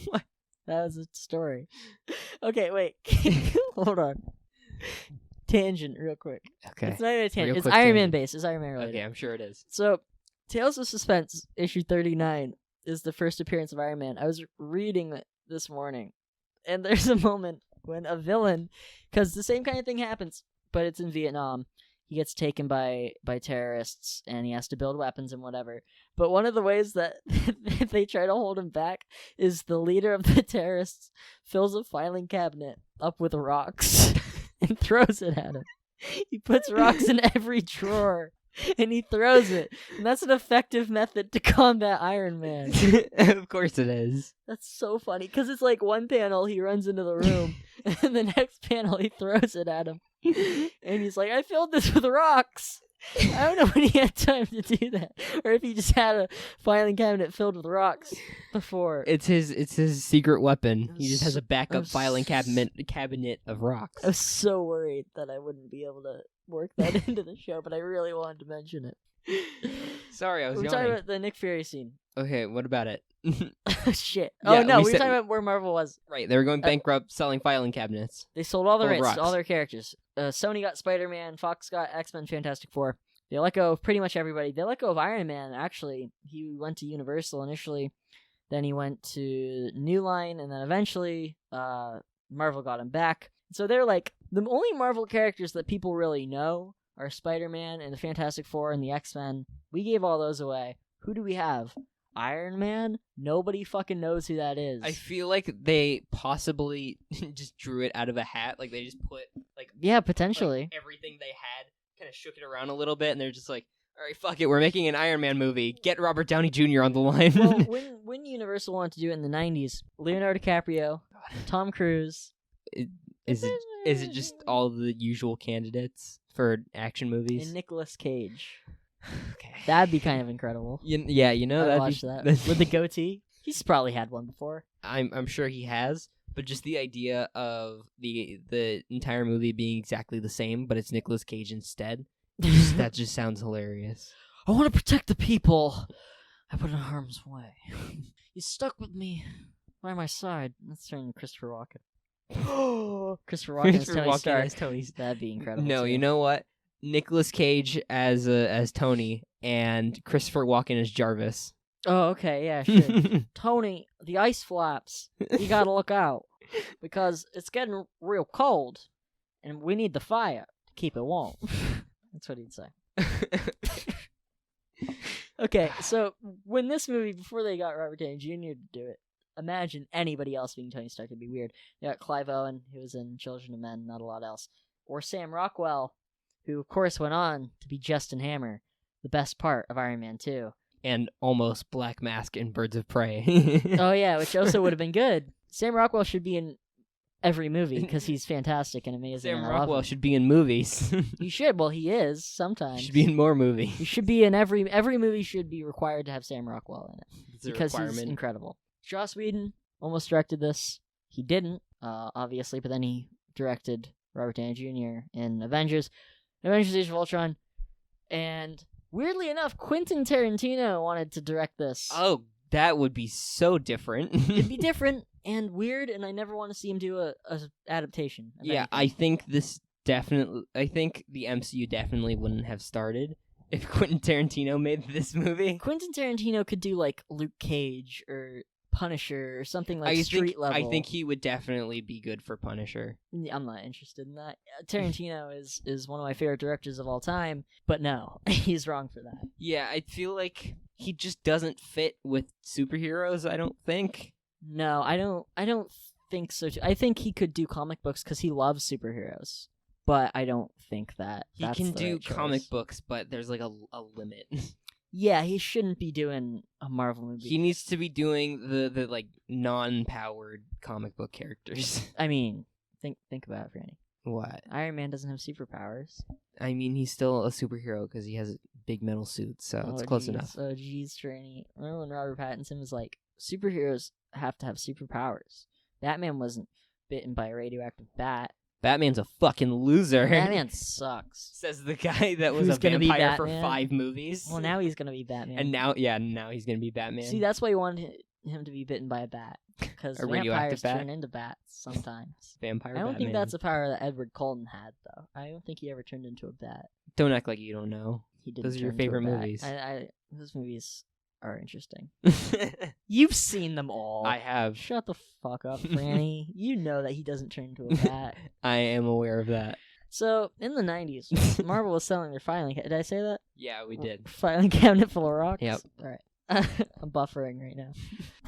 What? That was a story. Okay, wait. Hold on. Tangent, real quick. Okay. It's not even a tangent. Real It's quick Iron Man tangent. based. It's Iron Man related. Okay, I'm sure it is. So, Tales of Suspense, issue 39, is the first appearance of Iron Man. I was reading it this morning, and there's a moment when a villain, because the same kind of thing happens, but it's in Vietnam. He gets taken by terrorists, and he has to build weapons and whatever. But one of the ways that they try to hold him back is the leader of the terrorists fills a filing cabinet up with rocks and throws it at him. He puts rocks in every drawer, and he throws it. And that's an effective method to combat Iron Man. Of course it is. That's so funny, because it's like one panel, he runs into the room, and the next panel, he throws it at him. And he's like, I filled this with rocks. I don't know when he had time to do that, or if he just had a filing cabinet filled with rocks before. It's his secret weapon. He just has a backup filing cabinet of rocks. I was so worried that I wouldn't be able to work that into the show, but I really wanted to mention it. Sorry, I was We're yawning. talking about the Nick Fury scene. Okay, what about it? Shit. Yeah, Oh, no, we we were said- talking about where Marvel was. Right, they were going bankrupt selling filing cabinets. They sold all the Full of rights to all rocks. their characters. Sony got Spider-Man, Fox got X-Men, Fantastic Four. They let go of pretty much everybody. They let go of Iron Man, actually. He went to Universal initially. Then he went to New Line, and then eventually Marvel got him back. So they're like, the only Marvel characters that people really know are Spider-Man and the Fantastic Four and the X-Men. We gave all those away. Who do we have? Iron Man? Nobody fucking knows who that is. I feel like they possibly just drew it out of a hat. Like they just put Yeah, potentially. like, everything they had, kind of shook it around a little bit, and they're just like, all right, fuck it, we're making an Iron Man movie. Get Robert Downey Jr. on the line. Well, when Universal wanted to do it in the 90s, Leonardo DiCaprio, Tom Cruise. Is it just all the usual candidates for action movies? And Nicolas Cage. Okay. That'd be kind of incredible. Yeah, you know, I'd that'd watch be, that. With the goatee. He's probably had one before. I'm sure he has, but just the idea of the entire movie being exactly the same, but it's Nicolas Cage instead, that just sounds hilarious. I want to protect the people I put in harm's way. You stuck with me by my side. Let's turn Christopher Walken. Christopher Walken as Tony Stark. That'd be incredible. No, too. you know what? Nicolas Cage as Tony and Christopher Walken as Jarvis. Oh, okay, yeah, sure. Tony, the ice flaps. You gotta look out. Because it's getting real cold, and we need the fire to keep it warm. That's what he'd say. Okay, so when this movie, before they got Robert Downey Jr. to do it, imagine anybody else being Tony Stark. It'd be weird. You got Clive Owen, who was in Children of Men, not a lot else. Or Sam Rockwell, who, of course, went on to be Justin Hammer, the best part of Iron Man 2. And almost Black Mask in Birds of Prey. Oh, yeah, which also would have been good. Sam Rockwell should be in every movie because he's fantastic and amazing. Sam Rockwell should be in movies. He should. Well, he is sometimes. He should be in more movies. He should be in every movie. Should be required to have Sam Rockwell in it It's a because requirement. he's incredible. Joss Whedon almost directed this. He didn't, obviously, but then he directed Robert Downey Jr. in Avengers Age of Ultron, and weirdly enough, Quentin Tarantino wanted to direct this. Oh, that would be so different. It'd be different and weird, and I never want to see him do a adaptation. Yeah, I think the MCU definitely wouldn't have started if Quentin Tarantino made this movie. Quentin Tarantino could do like Luke Cage or Punisher or something like street level. I think he would definitely be good for Punisher. I'm not interested in that. Tarantino is one of my favorite directors of all time, but no, he's wrong for that. Yeah, I feel like he just doesn't fit with superheroes, I don't think. No, I don't think so too. I think he could do comic books because he loves superheroes, but I don't think that He can do comic books, but there's like a limit. Yeah, he shouldn't be doing a Marvel movie. He needs to be doing the like non-powered comic book characters. I mean, think about it, Franny. What? Iron Man doesn't have superpowers. I mean, he's still a superhero because he has a big metal suit, so it's close enough. Oh, geez, Franny. Remember when Robert Pattinson was like, superheroes have to have superpowers. Batman wasn't bitten by a radioactive bat. Batman's a fucking loser. Batman sucks. Says the guy that was Who's a gonna be vampire for Batman? 5 movies. Well, now he's gonna be Batman. And now he's gonna be Batman. See, that's why you wanted him to be bitten by a bat. Because A radioactive vampires bat? turn into bats sometimes. Vampire I don't think Batman. that's a power that Edward Cullen had, though. I don't think he ever turned into a bat. Don't act like you don't know. He didn't. Those are your turn into a favorite bat. movies. Those movies are interesting. You've seen them all. I have. Shut the fuck up, Franny. You know that he doesn't turn into a bat. I am aware of that. So, in the 90s, Marvel was selling their filing cabinet. Did I say that? Yeah, we did. Filing cabinet full of rocks? Yep. All right. I'm buffering right now.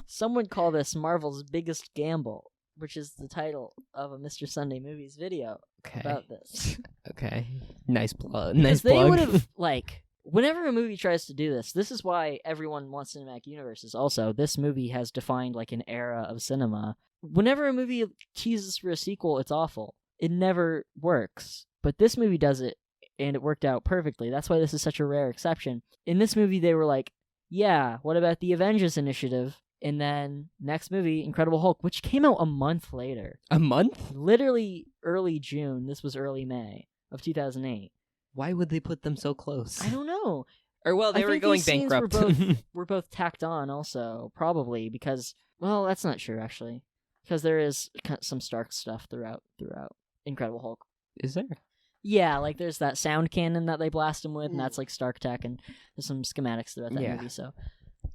Some would call this Marvel's biggest gamble, which is the title of a Mr. Sunday Movies video about this. Okay. Nice plug. Nice They plug. would have, like, whenever a movie tries to do this is why everyone wants cinematic universes. Also, this movie has defined, like, an era of cinema. Whenever a movie teases for a sequel, it's awful. It never works. But this movie does it, and it worked out perfectly. That's why this is such a rare exception. In this movie, they were like, yeah, what about the Avengers Initiative? And then, next movie, Incredible Hulk, which came out a month later. A month? Literally early June. This was early May of 2008. Why would they put them so close? I don't know. Or, well, they I were think going these scenes bankrupt. were both tacked on also, probably, because, well, that's not true, actually. Because there is some Stark stuff throughout Incredible Hulk. Is there? Yeah, like there's that sound cannon that they blast him with, and that's like Stark tech, and there's some schematics throughout that movie, so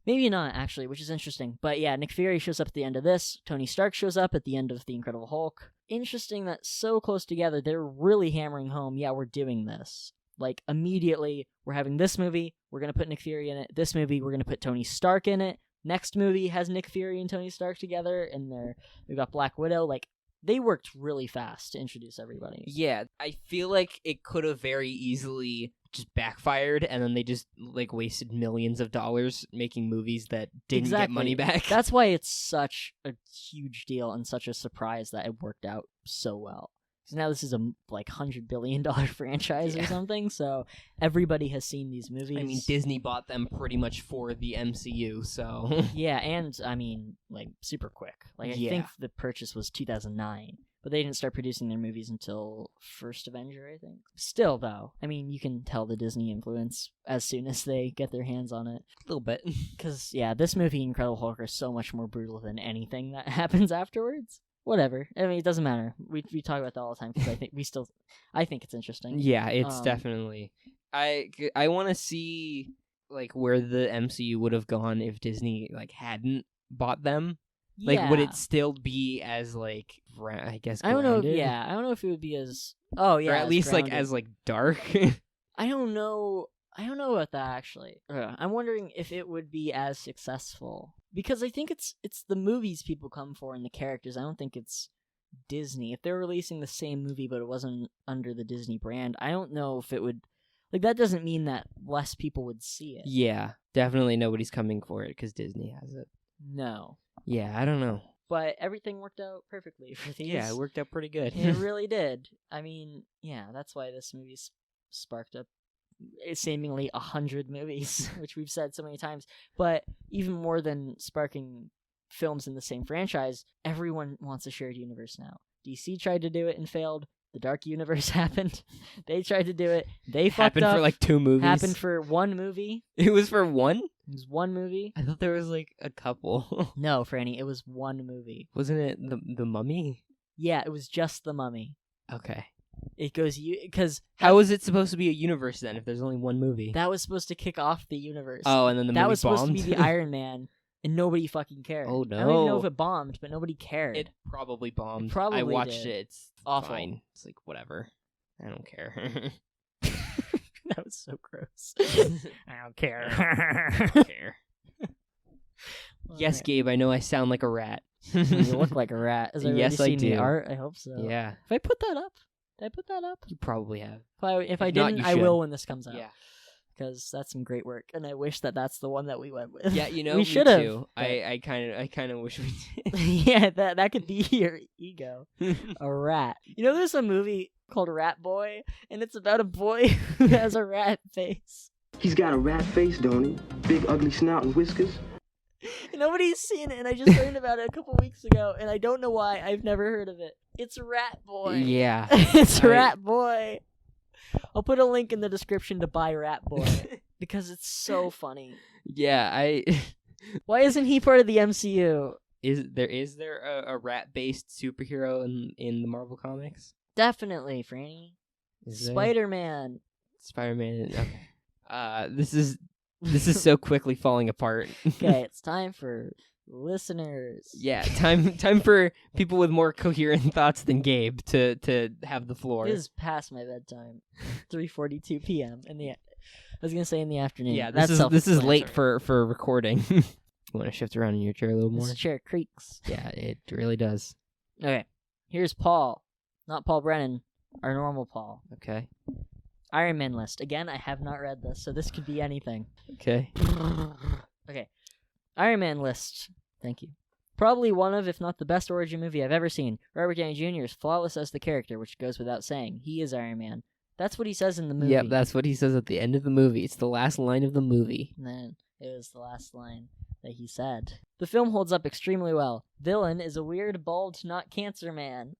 maybe not, actually, which is interesting. But yeah, Nick Fury shows up at the end of this, Tony Stark shows up at the end of The Incredible Hulk. Interesting that so close together, they're really hammering home, yeah, we're doing this. Like, immediately, we're having this movie, we're going to put Nick Fury in it. This movie, we're going to put Tony Stark in it. Next movie has Nick Fury and Tony Stark together, and we've got Black Widow. Like, they worked really fast to introduce everybody. Yeah, I feel like it could have very easily just backfired, and then they just, like, wasted millions of dollars making movies that didn't get money back. That's why it's such a huge deal and such a surprise that it worked out so well. So now this is a like $100 billion franchise or something, so everybody has seen these movies. I mean, Disney bought them pretty much for the MCU, so... Yeah, and, I mean, like, super quick. Like, I think the purchase was 2009, but they didn't start producing their movies until First Avenger, I think. Still, though, I mean, you can tell the Disney influence as soon as they get their hands on it. A little bit. Because, yeah, this movie, Incredible Hulk, are so much more brutal than anything that happens afterwards. Whatever. I mean, it doesn't matter. We talk about that all the time because I think it's interesting. Yeah, it's definitely. I want to see like where the MCU would have gone if Disney like hadn't bought them. Like, would it still be as like, I guess, grounded? I don't know. Yeah, I don't know if it would be as. Oh yeah, or at least grounded. like as like dark. I don't know. I don't know about that actually. I'm wondering if it would be as successful because I think it's the movies people come for and the characters. I don't think it's Disney. If they're releasing the same movie but it wasn't under the Disney brand, I don't know if it would. Like that doesn't mean that less people would see it. Yeah, definitely nobody's coming for it because Disney has it. No. Yeah, I don't know. But everything worked out perfectly for these. Yeah, it worked out pretty good. It really did. I mean, yeah, that's why this movie sparked up seemingly 100 movies, which we've said so many times. But even more than sparking films in the same franchise, everyone wants a shared universe now. DC tried to do it and failed. The Dark Universe happened. They tried to do it. They fucked up. Happened for like 2 movies. Happened for 1 movie. It was for 1? It was 1 movie. I thought there was like a couple. No, Franny, it was 1 movie. Wasn't it the Mummy? Yeah, it was just the Mummy. Okay. It goes because how is it supposed to be a universe then if there's only 1 movie? That was supposed to kick off the universe. Oh, and then the movie was bombed? supposed to be the Iron Man, and nobody fucking cared. Oh no! I don't even know if it bombed, but nobody cared. It probably bombed. It probably I watched did. it. It's awful. Fine. It's like whatever. I don't care. That was so gross. I don't care. I don't care. Yes, right. Gabe. I know I sound like a rat. You look like a rat. Has everybody Yes, I seen the do. art? I hope so. Yeah. If I put that up, did I put that up? You probably have. If I If not, didn't, you I should. will when this comes out. Yeah. Because that's some great work, and I wish that's the one that we went with. Yeah, you know, we me should have. too. I kind of wish we did. Yeah, that could be your ego. A rat. You know, there's a movie called Rat Boy, and it's about a boy who has a rat face. He's got a rat face, don't he? Big ugly snout and whiskers. Nobody's seen it, and I just learned about it a couple weeks ago, and I don't know why. I've never heard of it. It's Rat Boy. Yeah. It's Rat Boy. I'll put a link in the description to buy Rat Boy because it's so funny. Yeah, Why isn't he part of the MCU? Is there a rat-based superhero in the Marvel comics? Definitely, Franny. Spider-Man. Spider-Man. Okay. This is so quickly falling apart. Okay, it's time for listeners. Yeah, time for people with more coherent thoughts than Gabe to have the floor. It is past my bedtime. 3:42 p.m. in the. I was gonna say in the afternoon. Yeah, this is late for recording. You want to shift around in your chair a little more? This chair creaks. Yeah, it really does. Okay, here's Paul, not Paul Brennan, our normal Paul. Okay. Iron Man list. Again, I have not read this, so this could be anything. Okay. Okay. Iron Man list. Thank you. Probably one of, if not the best origin movie I've ever seen. Robert Downey Jr. is flawless as the character, which goes without saying. He is Iron Man. That's what he says in the movie. Yep, that's what he says at the end of the movie. It's the last line of the movie. And then it was the last line that he said. The film holds up extremely well. Villain is a weird, bald, not cancer man.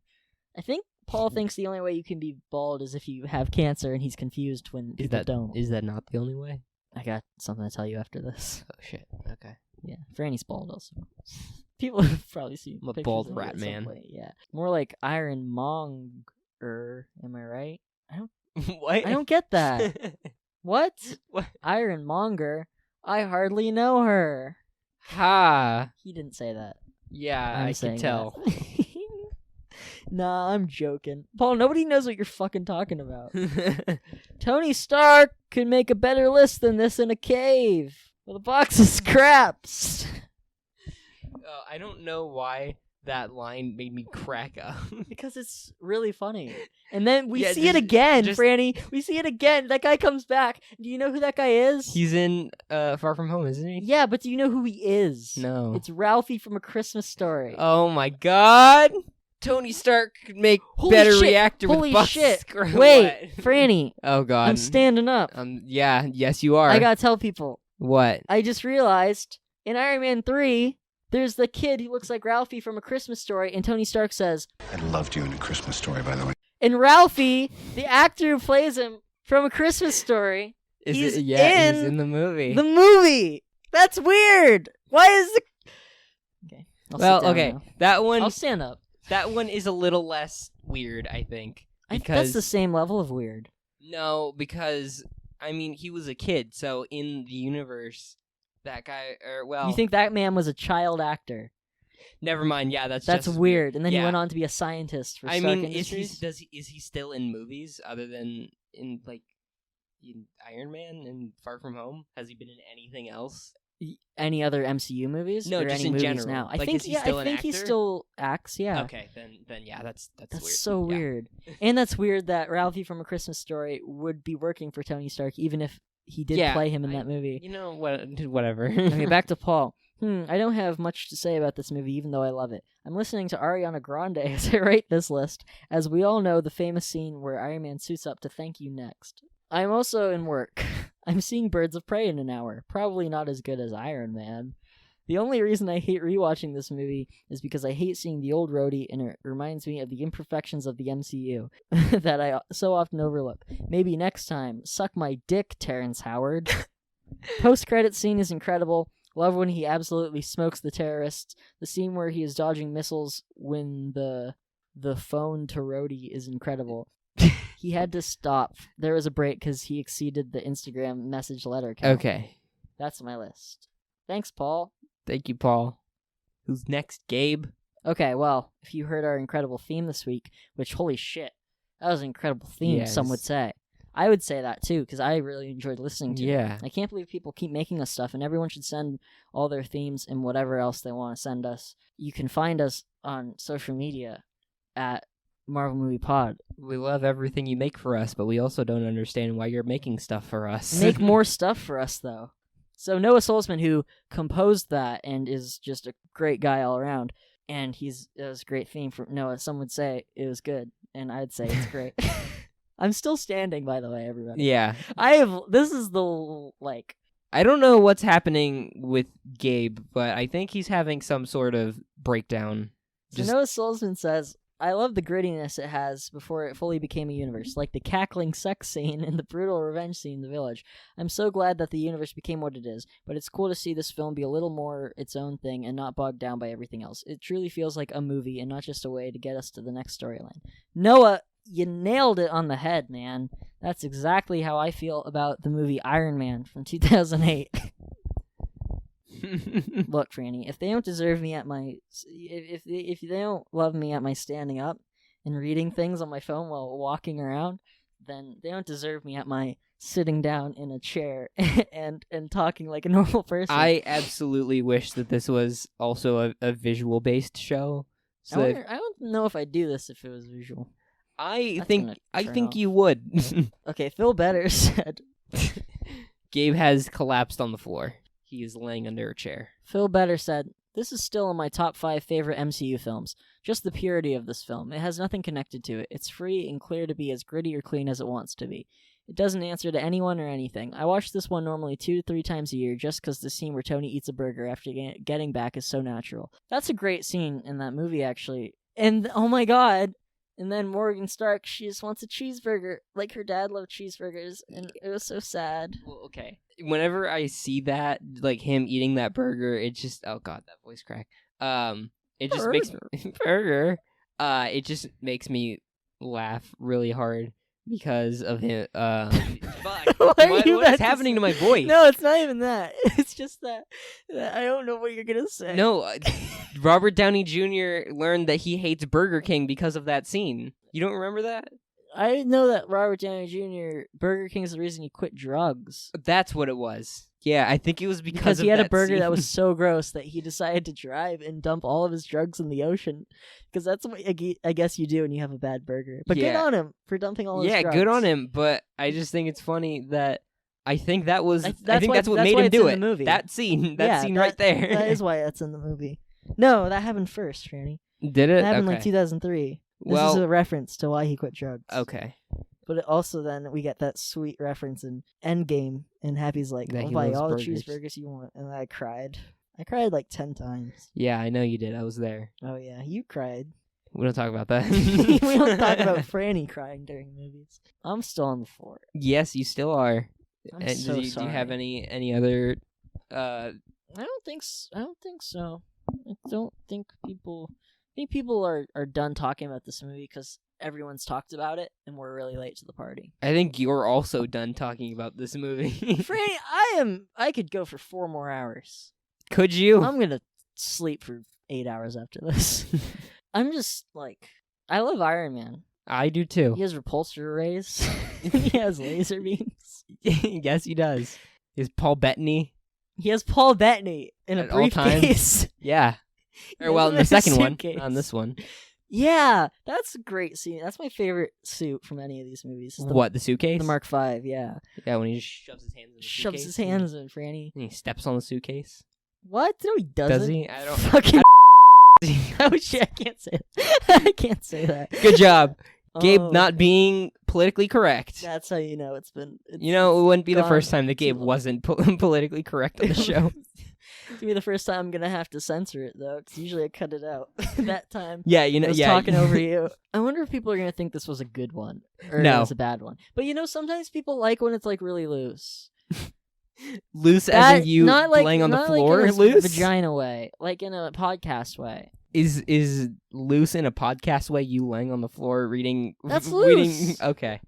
I think Paul thinks the only way you can be bald is if you have cancer, and he's confused when people don't. Is that not the only way? I got something to tell you after this. Oh, shit. Okay. Yeah, Franny's bald also. People have probably seen I'm a pictures bald of it rat at some man. point, yeah. More like Ironmonger, am I right? What? I don't get that. What? What? Ironmonger? I hardly know her. Ha! He didn't say that. Yeah, I can tell. Nah, I'm joking. Paul, nobody knows what you're fucking talking about. Tony Stark could make a better list than this in a cave with a box of scraps. I don't know why that line made me crack up. Because it's really funny. And then we Yeah, see it again, Franny. We see it again. That guy comes back. Do you know who that guy is? He's in Far From Home, isn't he? Yeah, but do you know who he is? No. It's Ralphie from A Christmas Story. Oh my god! Tony Stark could make better reactor Holy with box shit. scraps. Wait, Franny. Oh god. I'm standing up. Yeah, yes you are. I gotta tell people. What? I just realized in Iron Man 3, there's the kid who looks like Ralphie from A Christmas Story, and Tony Stark says, I loved you in A Christmas Story, by the way. and Ralphie, the actor who plays him from A Christmas Story, he's he's in the movie. The movie! That's weird! Why is the... Okay. I'll sit down now. That one... I'll stand up. That one is a little less weird, I think. That's the same level of weird. No, because I mean, he was a kid, so in the universe, that guy, You think that man was a child actor? Never mind. Yeah, that's That's just weird. And then he yeah. went on to be a scientist for I Stark mean, is Industries. he still in movies other than in Iron Man and Far From Home? Has he been in anything else? Any other MCU movies? No, or just any in movies general. now. I Like, think is he still I an think he actor? still acts. Yeah. Okay, then yeah, that's weird. So Yeah. weird. And that's weird that Ralphie from A Christmas Story would be working for Tony Stark, even if he did play him in that movie. You know what? Whatever. Okay, back to Paul. I don't have much to say about this movie, even though I love it. I'm listening to Ariana Grande as I write this list, as we all know the famous scene where Iron Man suits up to thank you next. I'm also in work. I'm seeing Birds of Prey in an hour. Probably not as good as Iron Man. The only reason I hate rewatching this movie is because I hate seeing the old roadie, and it reminds me of the imperfections of the MCU that I so often overlook. Maybe next time. Suck my dick, Terrence Howard. Post-credit scene is incredible. Love when he absolutely smokes the terrorists. The scene where he is dodging missiles when the phone to Rhodey is incredible. He had to stop. There was a break because he exceeded the Instagram message letter count. Okay. That's my list. Thanks, Paul. Thank you, Paul. Who's next, Gabe? Okay, well, if you heard our incredible theme this week, which, holy shit, that was an incredible theme, some would say. I would say that, too, because I really enjoyed listening to it. I can't believe people keep making us stuff, and everyone should send all their themes and whatever else they want to send us. You can find us on social media at Marvel Movie Pod. We love everything you make for us, but we also don't understand why you're making stuff for us. Make more stuff for us, though. So Noah Solzman, who composed that and is just a great guy all around, and it was a great theme for Noah. Some would say it was good, and I'd say it's great. I'm still standing, by the way, everybody. Yeah. This is the, I don't know what's happening with Gabe, but I think he's having some sort of breakdown. So Noah Solzman says, I love the grittiness it has before it fully became a universe, like the cackling sex scene and the brutal revenge scene in the village. I'm so glad that the universe became what it is, but it's cool to see this film be a little more its own thing and not bogged down by everything else. It truly feels like a movie and not just a way to get us to the next storyline. Noah, you nailed it on the head, man. That's exactly how I feel about the movie Iron Man from 2008. Look, Franny, if they don't deserve me at my... If they don't love me at my standing up and reading things on my phone while walking around, then they don't deserve me at my sitting down in a chair and talking like a normal person. I absolutely wish that this was also a visual-based show. So I don't know if I'd do this if it was visual. I think you would. Okay, Phil Better said... Gabe has collapsed on the floor. He is laying under a chair. Phil Better said, this is still in my top 5 favorite MCU films. Just the purity of this film. It has nothing connected to it. It's free and clear to be as gritty or clean as it wants to be. It doesn't answer to anyone or anything. I watch this one normally 2 to 3 times a year just because the scene where Tony eats a burger after getting back is so natural. That's a great scene in that movie, actually. And, oh my god... And then Morgan Stark, she just wants a cheeseburger. Like her dad loved cheeseburgers, and it was so sad. Well, okay. Whenever I see that, like him eating that burger, it just oh god, that voice crack. It just makes me burger. It just makes me laugh really hard because of him. What is happening to my voice? No, it's not even that. It's just that I don't know what you're gonna say. No. Robert Downey Jr. learned that he hates Burger King because of that scene. You don't remember that? I didn't know that Robert Downey Jr. Burger King is the reason he quit drugs. That's what it was. Yeah, I think it was because of he had that a burger scene. that was so gross that he decided to drive and dump all of his drugs in the ocean. Because that's what I guess you do when you have a bad burger. But good on him for dumping all his drugs. Yeah, good on him. But I just think it's funny that I think that was. I think that's what made him do it. The movie. That scene. That scene right there. That is why that's in the movie. No, that happened first, Franny. Did it? That happened like 2003. This is a reference to why he quit drugs. Okay. But also then we get that sweet reference in Endgame, and Happy's like, I'll buy all the cheeseburgers you want. And I cried. I cried like 10 times. Yeah, I know you did. I was there. Oh yeah, you cried. We don't talk about that. We don't talk about Franny crying during movies. I'm still on the floor. Yes, you still are. I'm so sorry. Do you have any other... I don't think so. I don't think people... I think people are done talking about this movie because everyone's talked about it, and we're really late to the party. I think you're also done talking about this movie. Franny, I could go for 4 more hours. Could you? I'm gonna sleep for 8 hours after this. I'm just like, I love Iron Man. I do too. He has repulsor rays. He has laser beams. Yes, he does. He has Paul Bettany. He has Paul Bettany in a At all times. briefcase. Yeah. He Or well, has in him the second one, suitcase. not on this one. Yeah, that's a great scene. That's my favorite suit from any of these movies. Is What, the suitcase? The Mark V, yeah. Yeah, when he just shoves his hands in the suitcase. Shoves his hands in, Franny. And he steps on the suitcase. What? No, he doesn't. Does he? I don't. Fucking. Oh shit! I can't say it. I can't say that. Good job, Gabe. Oh. Not being politically correct. That's how you know it's been. You know, it wouldn't be the gone first time that too Gabe long. wasn't politically correct on the show. It's gonna be the first time I'm gonna have to censor it though, because usually I cut it out. That time, Yeah, you know, I was yeah. talking over you. I wonder if people are gonna think this was a good one or No. it was a bad one. But you know, sometimes people like when it's like really loose. Loose That- as in you not like, laying on the not floor, like in a loose? vagina way, like in a podcast way. Is loose in a podcast way you laying on the floor reading? That's reading, loose. Okay.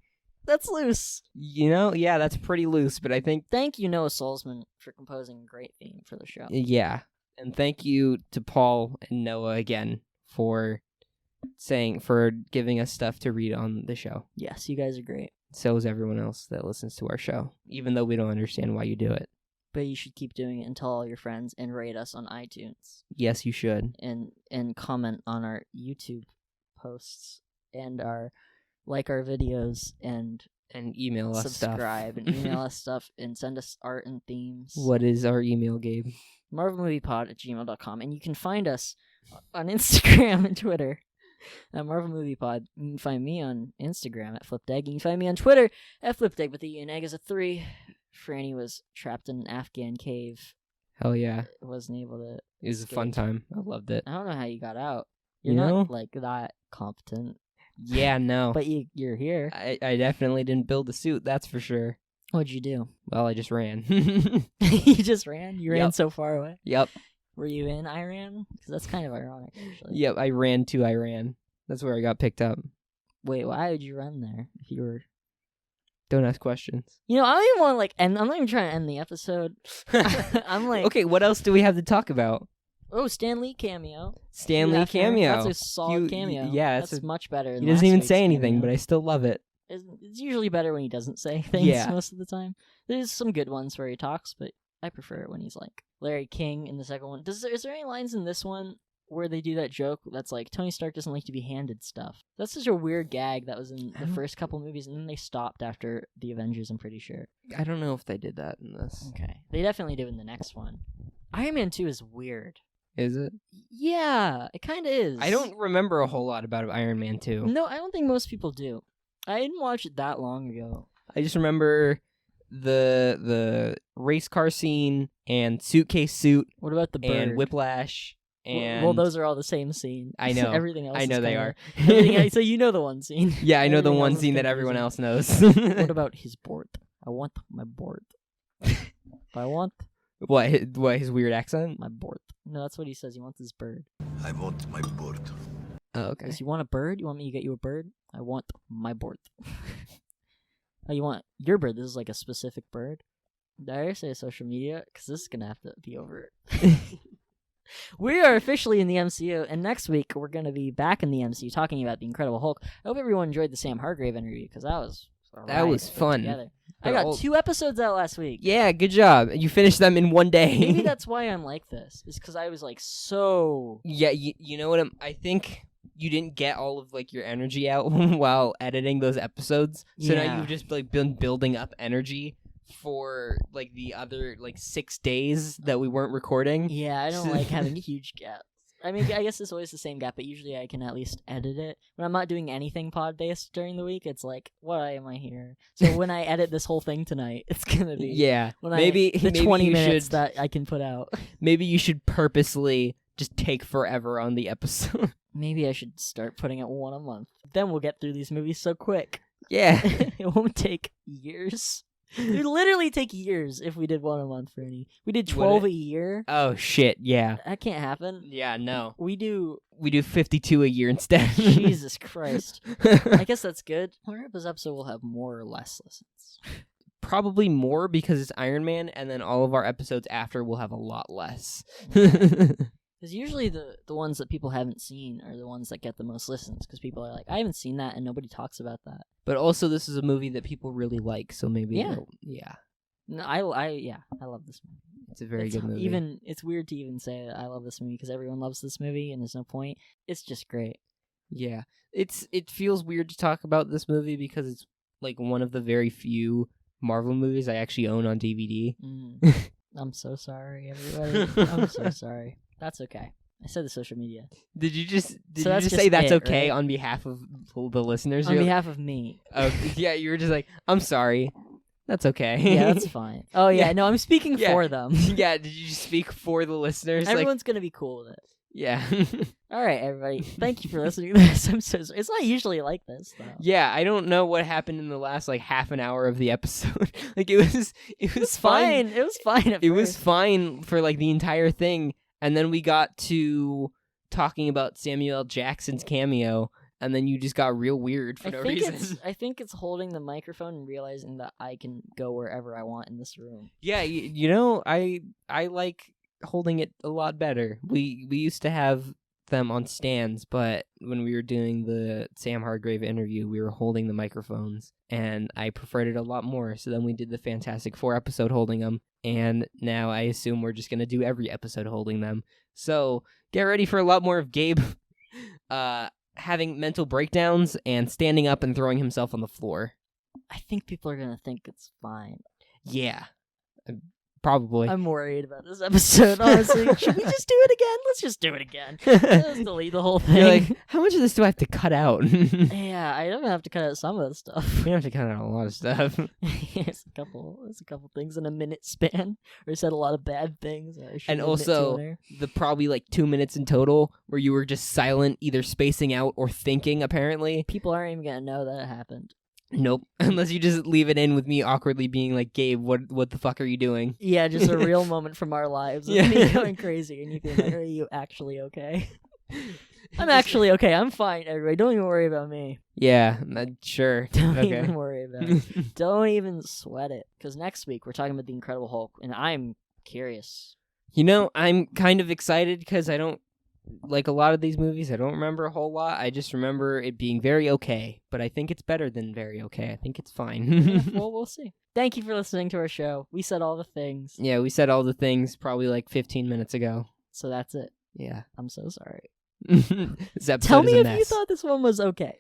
That's loose. You know, yeah, that's pretty loose, but I think, Thank you, Noah Solzman, for composing a great theme for the show. yeah. And thank you to Paul and Noah again for giving us stuff to read on the show. Yes, you guys are great. So is everyone else that listens to our show, even though we don't understand why you do it. But you should keep doing it and tell all your friends and rate us on iTunes Yes, you should. and comment on our YouTube posts and our videos and email us subscribe stuff. and email us stuff and send us art and themes. What is our email, Gabe? MarvelMoviePod@gmail.com, and you can find us on Instagram and Twitter at MarvelMoviePod. You can find me on Instagram at FlipDegg. You can find me on Twitter at FlipDegg, but the E and egg is a 3. Franny was trapped in an Afghan cave. Hell yeah. Wasn't able to. It was a fun time. I loved it. I don't know how you got out. You're You not know? like that competent, Yeah, no. but you're here. I definitely didn't build a suit, that's for sure. What'd you do? Well, I just ran. You just ran? You ran Yep. so far away? Yep. Were you in Iran? Because that's kind of ironic, actually. Yep, I ran to Iran. That's where I got picked up. Wait, why would you run there if you were... Don't ask questions. You know, I don't even want to, like, end... I'm not even trying to end the episode. I'm like... Okay, what else do we have to talk about? Oh, Stan Lee cameo. Stan Lee That's cameo. a solid You- cameo. yeah, that's it's much better than He doesn't last even week's say anything, cameo. but I still love it. It's usually better when he doesn't say things Yeah. most of the time. There's some good ones where he talks, but I prefer it when he's like Larry King in the second one. Is there any lines in this one where they do that joke that's like, Tony Stark doesn't like to be handed stuff? That's such a weird gag that was in the first couple movies, and then they stopped after the Avengers, I'm pretty sure. I don't know if they did that in this. Okay. They definitely do in the next one. Iron Man 2 is weird. Is it? Yeah, it kind of is. I don't remember a whole lot about Iron Man 2. No, I don't think most people do. I didn't watch it that long ago. I just remember the race car scene and suitcase suit What about the bird? and whiplash and Well, those are all the same scene. I know. Everything else. I know is they kinda- are. everything else, so you know the one scene. Yeah, I know the Everything one else is scene that everyone confusing. else knows. What about his board? I want my board. I want What his weird accent? my board. No, that's what he says. He wants his bird. I want my board. Oh, okay. Does you want a bird? You want me to get you a bird? I want my board. Oh, you want your bird? This is like a specific bird. Did I say social media? Because this is gonna have to be over. We are officially in the MCU, and next week we're gonna be back in the MCU talking about the Incredible Hulk. I hope everyone enjoyed the Sam Hargrave interview because that was a That was riot put fun. together. But I got all- 2 episodes out last week. Yeah, good job. You finished them in one day. Maybe that's why I'm like this. Is because I was like so. Yeah, you know what? I think you didn't get all of like your energy out while editing those episodes. So now Yeah. you've just like been building up energy for like the other like 6 days that we weren't recording. Yeah, I don't like having huge gaps. I mean, I guess it's always the same gap, but usually I can at least edit it. When I'm not doing anything pod-based during the week, it's like, why am I here? So when I edit this whole thing tonight, it's gonna be Yeah, when maybe the maybe 20 you minutes should, that I can put out. maybe you should purposely just take forever on the episode. Maybe I should start putting out one a month. Then we'll get through these movies so quick. Yeah. It won't take years. It would literally take years if we did one a month, Franny. We did Would 12 it? a year. Oh shit, yeah. That can't happen. Yeah, no. We do 52 a year instead. Jesus Christ. I guess that's good. Our episode will have more or less listens. Probably more because it's Iron Man, and then all of our episodes after will have a lot less. Because usually the ones that people haven't seen are the ones that get the most listens. Because people are like, I haven't seen that, and nobody talks about that. But also, this is a movie that people really like, so maybe Yeah. yeah. No, I love this movie. It's a very good movie. Even it's weird to even say that I love this movie because everyone loves this movie, and there's no point. It's just great. Yeah, it feels weird to talk about this movie because it's like one of the very few Marvel movies I actually own on DVD. I'm so sorry, everybody. I'm so sorry. That's okay. I said the social media. Did you just that's say just that's it, okay right? on behalf of the listeners? On behalf of me. Oh, yeah, you were just like, I'm sorry. That's okay. Yeah, that's fine. Oh yeah, no, I'm speaking for them. Yeah, did you speak for the listeners? Everyone's gonna be cool with it. Yeah. All right, everybody. Thank you for listening to this. I'm so sorry. It's not usually like this, though. Yeah, I don't know what happened in the last like half an hour of the episode. Like it was fine. It was fine. It was fine for like the entire thing, and then we got to talking about Samuel L. Jackson's cameo, and then you just got real weird for no reason. I think it's holding the microphone and realizing that I can go wherever I want in this room. Yeah, you know, I like holding it a lot better. We used to have them on stands, but when we were doing the Sam Hargrave interview, we were holding the microphones, and I preferred it a lot more. So then we did the Fantastic Four episode holding them, and now I assume we're just going to do every episode holding them. So get ready for a lot more of Gabe having mental breakdowns and standing up and throwing himself on the floor. I think people are going to think it's fine. Yeah. Probably. I'm worried about this episode, honestly. Should we just do it again? Let's just do it again. Let's delete the whole thing. You're like, how much of this do I have to cut out? Yeah, I don't have to cut out some of the stuff. We have to cut out a lot of stuff. There's a couple things in a minute span. Or said a lot of bad things. And also, the probably like 2 minutes in total where you were just silent, either spacing out or thinking, apparently. People aren't even going to know that it happened. Nope. Unless you just leave it in with me awkwardly being like, Gabe, what the fuck are you doing? Yeah, just a real moment from our lives. Yeah. Me going crazy and you being like, are you actually okay? I'm actually okay. I'm fine, everybody. Don't even worry about me. Yeah, sure. Don't Okay. even worry about it. Don't even sweat it. Because next week we're talking about The Incredible Hulk, and I'm curious. You know, I'm kind of excited because I don't, like a lot of these movies, I don't remember a whole lot. I just remember it being very okay, but I think it's better than very okay. I think it's fine. Well, we'll see. Thank you for listening to our show. We said all the things. Yeah, we said all the things probably like 15 minutes ago. So that's it. Yeah. I'm so sorry. This episode Tell me is a if mess. you thought this one was okay.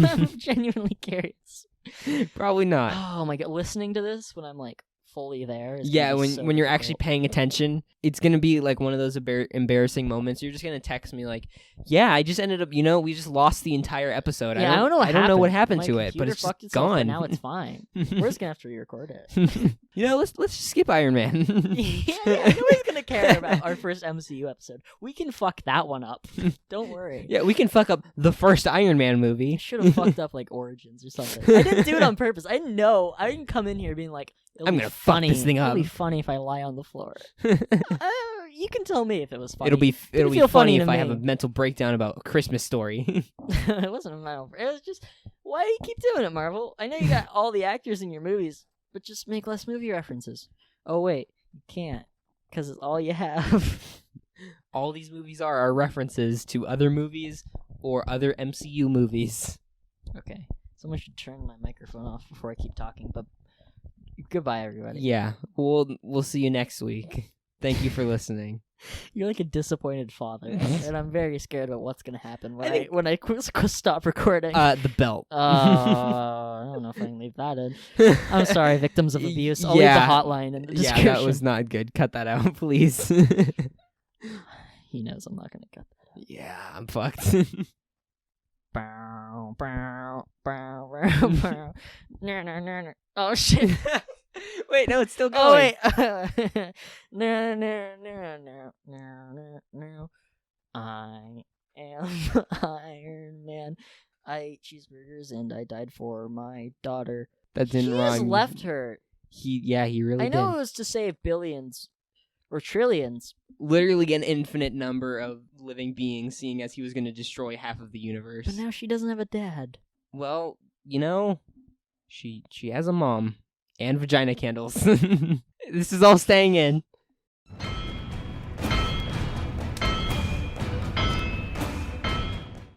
I'm genuinely curious. Probably not. Oh my god, listening to this when I'm like fully there. Yeah, when when you're actually paying attention, it's gonna be like one of those embarrassing moments. You're just gonna text me like, "Yeah, I just ended up, we just lost the entire episode. Yeah, I don't know what happened to it, but it's fucked just itself, but gone. now it's fine. We're just gonna have to re-record it. Let's just skip Iron Man. yeah, nobody's gonna care about our first MCU episode. We can fuck that one up. Don't worry. Yeah, we can fuck up the first Iron Man movie. Should have fucked up like Origins or something. I didn't do it on purpose. I didn't come in here being like, I'm gonna fuck this thing up. It'll be funny if I lie on the floor. You can tell me if it was funny. It'll be feel funny to if I me. have a mental breakdown about A Christmas Story. It wasn't a mental. It was just, why do you keep doing it, Marvel? I know you got all the actors in your movies, but just make less movie references. Oh wait, you can't, because it's all you have. All these movies are references to other movies or other MCU movies. Okay, someone should turn my microphone off before I keep talking. But goodbye, everybody. Yeah, we'll see you next week. Thank you for listening. You're like a disappointed father, and I'm very scared about what's gonna happen when I stop recording. The belt. I don't know if I can leave that in. I'm sorry, victims of abuse. I'll leave the hotline in the description. Yeah, that was not good. Cut that out, please. He knows I'm not gonna cut that out. Yeah, I'm fucked. Bow, bow, bow, bow, bow. No. Oh shit. Wait, no, it's still going. Oh wait. No. I am Iron Man. I ate cheeseburgers and I died for my daughter. That didn't He rhyme. just left her. He really I know did. it was to save billions or trillions. Literally an infinite number of living beings, seeing as he was going to destroy half of the universe. But now she doesn't have a dad. Well, she has a mom and vagina candles. This is all staying in.